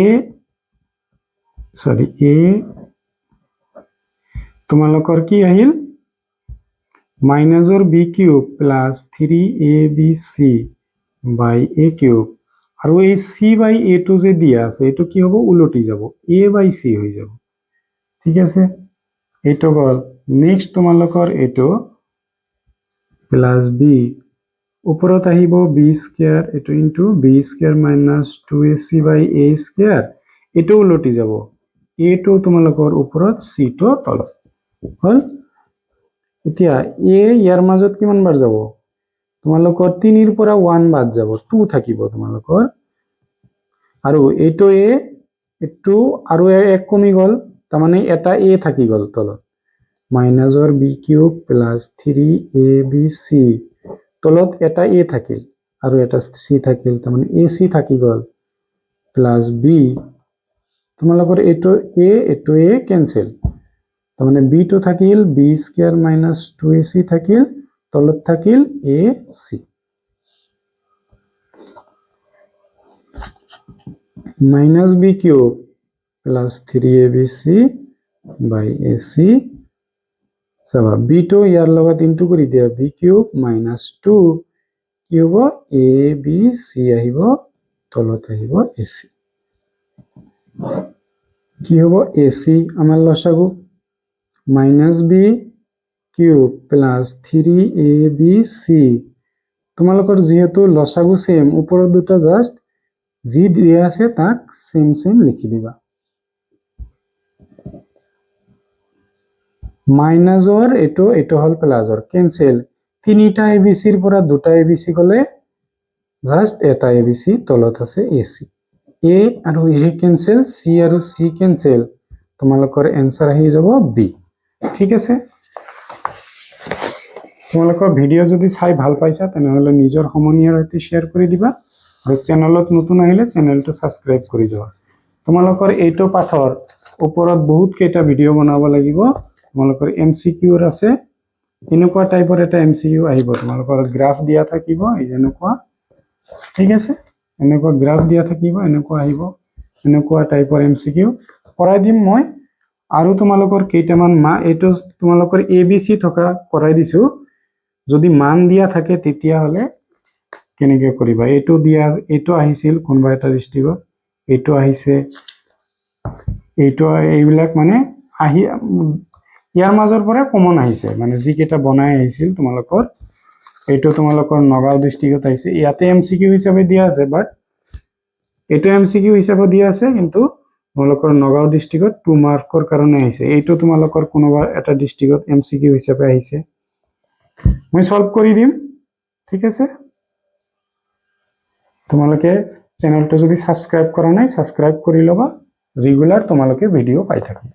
তোমালোকৰ কি আহিল মাইনাসৰ b cube plus 3abc by a cube আৰু এই c বাই a টো যে দিয়া আছে এটো কি হ'ব উলটি যাব a বাই c হৈ যাব ঠিক আছে এটো গল নেক্সট তোমালোকৰ এটো প্লাস b উপৰত আহিব b স্কয়ার এটো into b square minus 2ac by a square এটো উলটি যাব a টো তোমালোকৰ উপৰত c টো তলত হল এতিয়া a ইয়াৰ মাজত কিমান বাৰ যাব তোমালোকৰ 3 ৰ পৰা 1 বাদ যাব 2 থাকিব তোমালোকৰ আৰু এটো a এটো আৰু এক কমি গল তাৰ মানে এটা a থাকি গল তলত মাইনাসৰ b কিউব প্লাস 3abc তলত এটা a থাকিল আৰু এটা c থাকিল তাৰ মানে ac থাকি গল প্লাস b তোমালোকৰ এটো a ক্যান্সেল তাৰ মানে b টো থাকিল b স্কয়ার মাইনাস 2ac থাকিল তলত থাকিল ac minus b cube plus 3abc বাই ac চাবা b টো ইয়াৰ লগত ইনটু কৰি দিয়া b কিউব মাইনাস 2 কি হ'ব abc আহিব তলত আহিব ac কি হ'ব ac আমাৰ লসাগু minus b cube plus 3abc তোমালোকৰ যেহেতু লসাগু সেম ওপৰৰ দুটা জাস্ট যি দিয়া আছে তাক সেম লিখি দিবা মাইনাসৰ এটো হল প্লাসৰ ক্যান্সেল তিনিটা abc ৰ পৰা দুটা abc গলে জাস্ট এটা abc তলত আছে ac a আৰু a ক্যান্সেল c আৰু c ক্যান্সেল তোমালোকৰ आंसर আহি যাব b ঠিক আছে তোমালোকৰ ভিডিও যদি চাই ভাল পাইছা তেনেহলে নিজৰ সমনীয়াৰ সৈতে শেয়াৰ কৰি দিবা আৰু চেনেলত নতুন আহিলে চেনেলটো সাবস্ক্ৰাইব কৰি যাবা তোমালোকৰ এইটো পাঠৰ ওপৰত বহুত কেইটা ভিডিও বনাব লাগিব তোমালোকৰ এমসিকিউৰ আছে এনেকুৱা টাইপৰ এটা MCQ আহিব তোমালোকৰ গ্ৰাফ দিয়া থাকিব এই এনেকুৱা ঠিক আছে এনেকুৱা গ্ৰাফ দিয়া থাকিব এনেকুৱা আহিব এনেকুৱা টাইপৰ MCQ কৰাই দিম মই আৰু তোমালোকৰ কেইটামান এইটো তোমালোকৰ ABC থকা কৰাই দিছো যদি মান দিয়া থাকে তেতিয়া হলে কেনেকৈ কৰিবা এইটো দিয়া এইটো আহিছিল কোনবা এটা ডিস্ট্ৰিক্টত এইটো আহিছে এইটো এইবিলাক মানে আহি ইয়াৰ মাজৰ পৰা কমন আহিছে মানে যি কেইটা বনাই আহিছিল তোমালোকৰ এইটো তোমালোকৰ নগাঁও ডিস্ট্ৰিক্টত আহিছে ইয়াতে MCQ হিচাপে দিয়া আছে বাট এইটো MCQ হিচাপে দিয়া আছে কিন্তু তোমালোকৰ নগাঁও ডিস্ট্ৰিক্টত 2 মাৰ্কৰ কাৰণে আহিছে এইটো তোমালোকৰ কোনোবা এটা ডিস্ট্ৰিক্টত MCQ হিচাপে আহিছে মই সলভ কৰি দিম ঠিক আছে তোমালোকে চেনেলটো যদি সাবস্ক্ৰাইব কৰা নাই সাবস্ক্ৰাইব কৰি লবা ৰেগুলাৰ তোমালোকে ভিডিও পাই থাকিবা